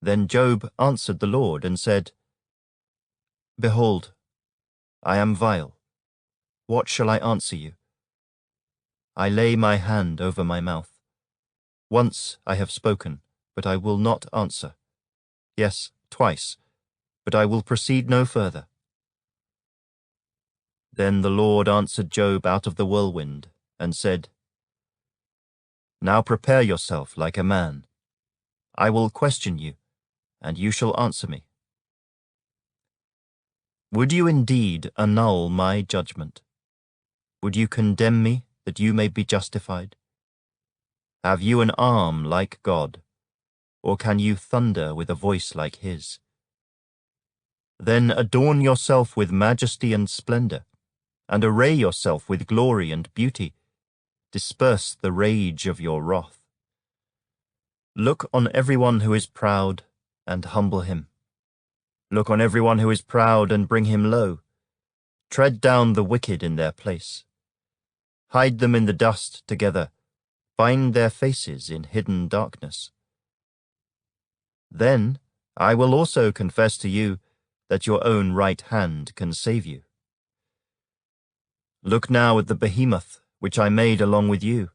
Then Job answered the Lord and said, Behold, I am vile. What shall I answer you? I lay my hand over my mouth. Once I have spoken, but I will not answer. Yes, twice, but I will proceed no further. Then the Lord answered Job out of the whirlwind and said, Now prepare yourself like a man. I will question you, and you shall answer me. Would you indeed annul my judgment? Would you condemn me that you may be justified? Have you an arm like God, or can you thunder with a voice like his? Then adorn yourself with majesty and splendor, and array yourself with glory and beauty. Disperse the rage of your wrath. Look on everyone who is proud and humble him. Look on everyone who is proud and bring him low. Tread down the wicked in their place. Hide them in the dust together. Bind their faces in hidden darkness. Then I will also confess to you that your own right hand can save you. Look now at the behemoth which I made along with you.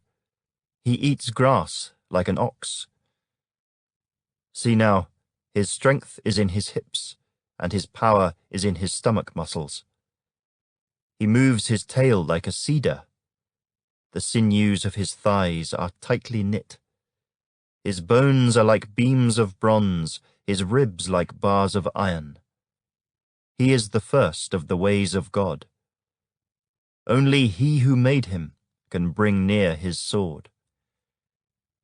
He eats grass like an ox. See now, his strength is in his hips, and his power is in his stomach muscles. He moves his tail like a cedar. The sinews of his thighs are tightly knit. His bones are like beams of bronze, his ribs like bars of iron. He is the first of the ways of God. Only he who made him can bring near his sword.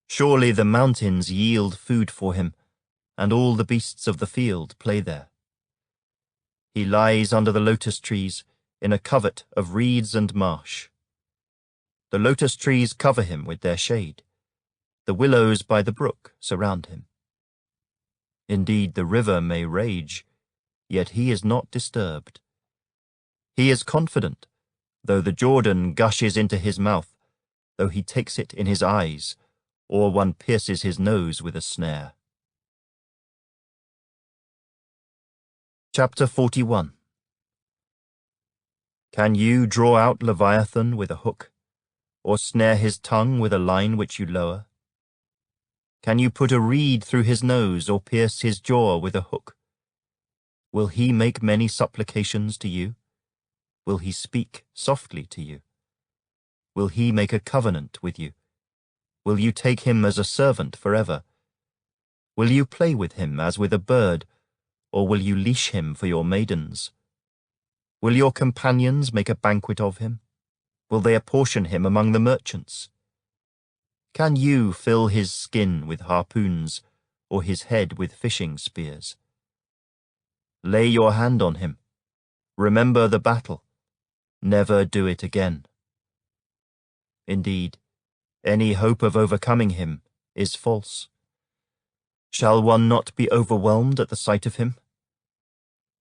Surely the mountains yield food for him, and all the beasts of the field play there. He lies under the lotus trees in a covert of reeds and marsh. The lotus trees cover him with their shade. The willows by the brook surround him. Indeed, the river may rage, yet he is not disturbed. He is confident, though the Jordan gushes into his mouth, though he takes it in his eyes, or one pierces his nose with a snare. Chapter 41. Can you draw out Leviathan with a hook, or snare his tongue with a line which you lower? Can you put a reed through his nose, or pierce his jaw with a hook? Will he make many supplications to you? Will he speak softly to you? Will he make a covenant with you? Will you take him as a servant forever? Will you play with him as with a bird, or will you leash him for your maidens? Will your companions make a banquet of him? Will they apportion him among the merchants? Can you fill his skin with harpoons, or his head with fishing spears? Lay your hand on him. Remember the battle. Never do it again. Indeed, any hope of overcoming him is false. Shall one not be overwhelmed at the sight of him?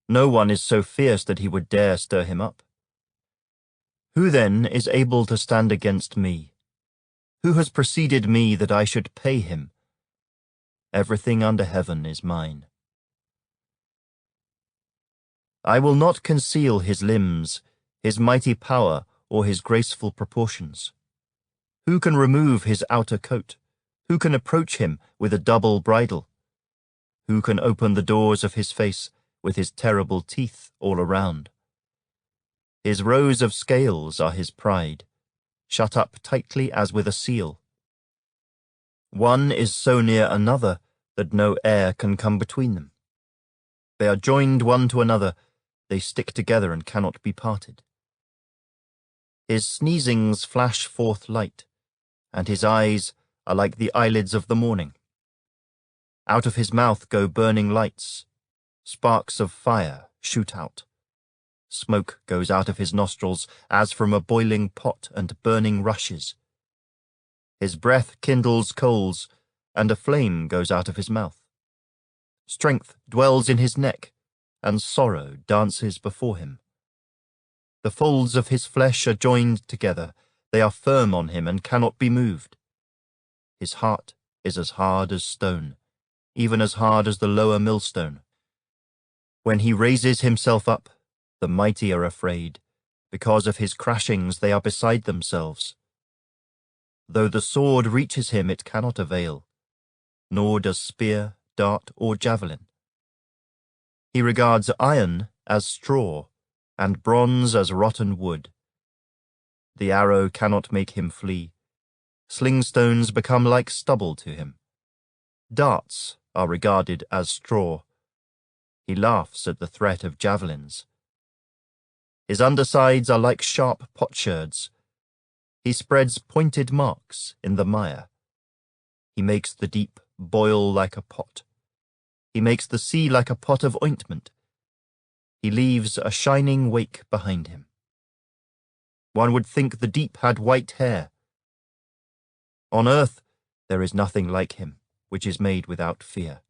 No one is so fierce that he would dare stir him up. Who then is able to stand against me? Who has preceded me that I should pay him? Everything under heaven is mine. I will not conceal his limbs, his mighty power, or his graceful proportions. Who can remove his outer coat? Who can approach him with a double bridle? Who can open the doors of his face with his terrible teeth all around? His rows of scales are his pride, shut up tightly as with a seal. One is so near another that no air can come between them. They are joined one to another, they stick together and cannot be parted. His sneezings flash forth light, and his eyes are like the eyelids of the morning. Out of his mouth go burning lights, sparks of fire shoot out. Smoke goes out of his nostrils as from a boiling pot and burning rushes. His breath kindles coals, and a flame goes out of his mouth. Strength dwells in his neck, and sorrow dances before him. The folds of his flesh are joined together, they are firm on him and cannot be moved. His heart is as hard as stone, even as hard as the lower millstone. When he raises himself up, the mighty are afraid. Because of his crashings they are beside themselves. Though the sword reaches him, it cannot avail, nor does spear, dart, or javelin. He regards iron as straw, and bronze as rotten wood. The arrow cannot make him flee. Slingstones become like stubble to him. Darts are regarded as straw. He laughs at the threat of javelins. His undersides are like sharp potsherds. He spreads pointed marks in the mire. He makes the deep boil like a pot. He makes the sea like a pot of ointment. He leaves a shining wake behind him. One would think the deep had white hair. On earth there is nothing like him, which is made without fear.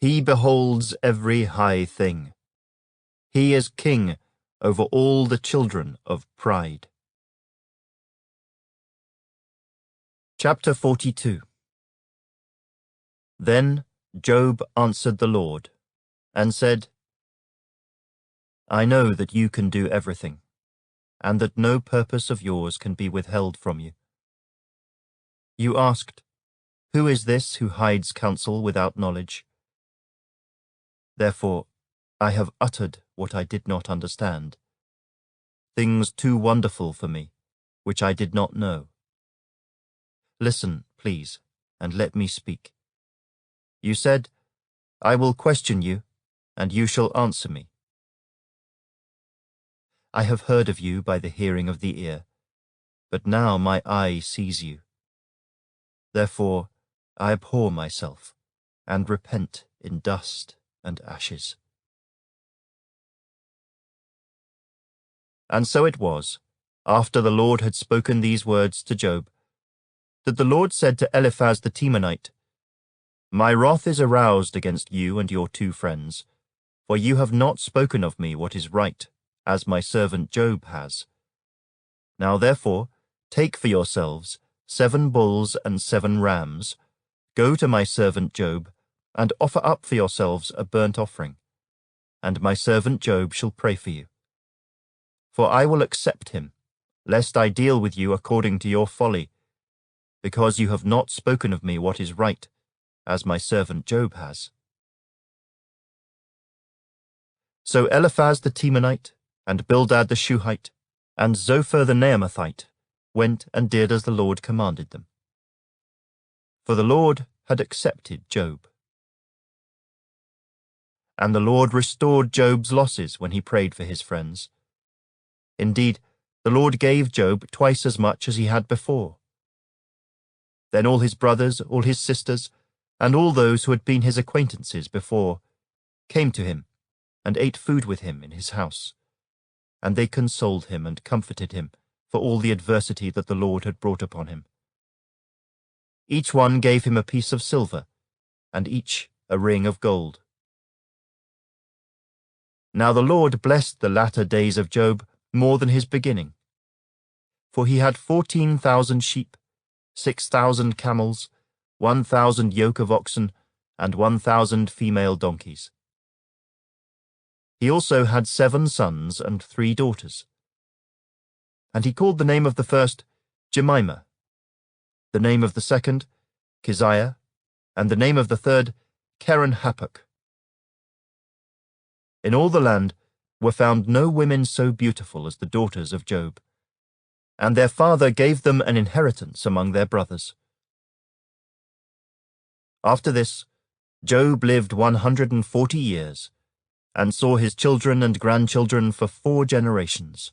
He beholds every high thing. He is king over all the children of pride. Chapter 42. Then Job answered the Lord, and said, I know that you can do everything, and that no purpose of yours can be withheld from you. You asked, Who is this who hides counsel without knowledge? Therefore, I have uttered what I did not understand, things too wonderful for me, which I did not know. Listen, please, and let me speak. You said, I will question you, and you shall answer me. I have heard of you by the hearing of the ear, but now my eye sees you. Therefore, I abhor myself, and repent in dust and ashes. And so it was, after the Lord had spoken these words to Job, that the Lord said to Eliphaz the Temanite, My wrath is aroused against you and your 2 friends, for you have not spoken of me what is right, as my servant Job has. Now therefore, take for yourselves 7 bulls and 7 rams, go to my servant Job, and offer up for yourselves a burnt offering, and my servant Job shall pray for you. For I will accept him, lest I deal with you according to your folly, because you have not spoken of me what is right, as my servant Job has. So Eliphaz the Temanite, and Bildad the Shuhite, and Zophar the Naamathite went and did as the Lord commanded them. For the Lord had accepted Job. And the Lord restored Job's losses when he prayed for his friends. Indeed, the Lord gave Job twice as much as he had before. Then all his brothers, all his sisters, and all those who had been his acquaintances before came to him and ate food with him in his house. And they consoled him and comforted him for all the adversity that the Lord had brought upon him. Each one gave him a piece of silver, and each a ring of gold. Now the Lord blessed the latter days of Job more than his beginning. For he had 14,000 sheep, 6,000 camels, 1,000 yoke of oxen, and 1,000 female donkeys. He also had 7 sons and 3 daughters. And he called the name of the first Jemimah, the name of the second Keziah, and the name of the third Keren-Happuch. In all the land were found no women so beautiful as the daughters of Job, and their father gave them an inheritance among their brothers. After this, Job lived 140 years, and saw his children and grandchildren for 4 generations.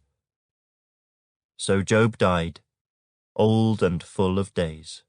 So Job died, old and full of days.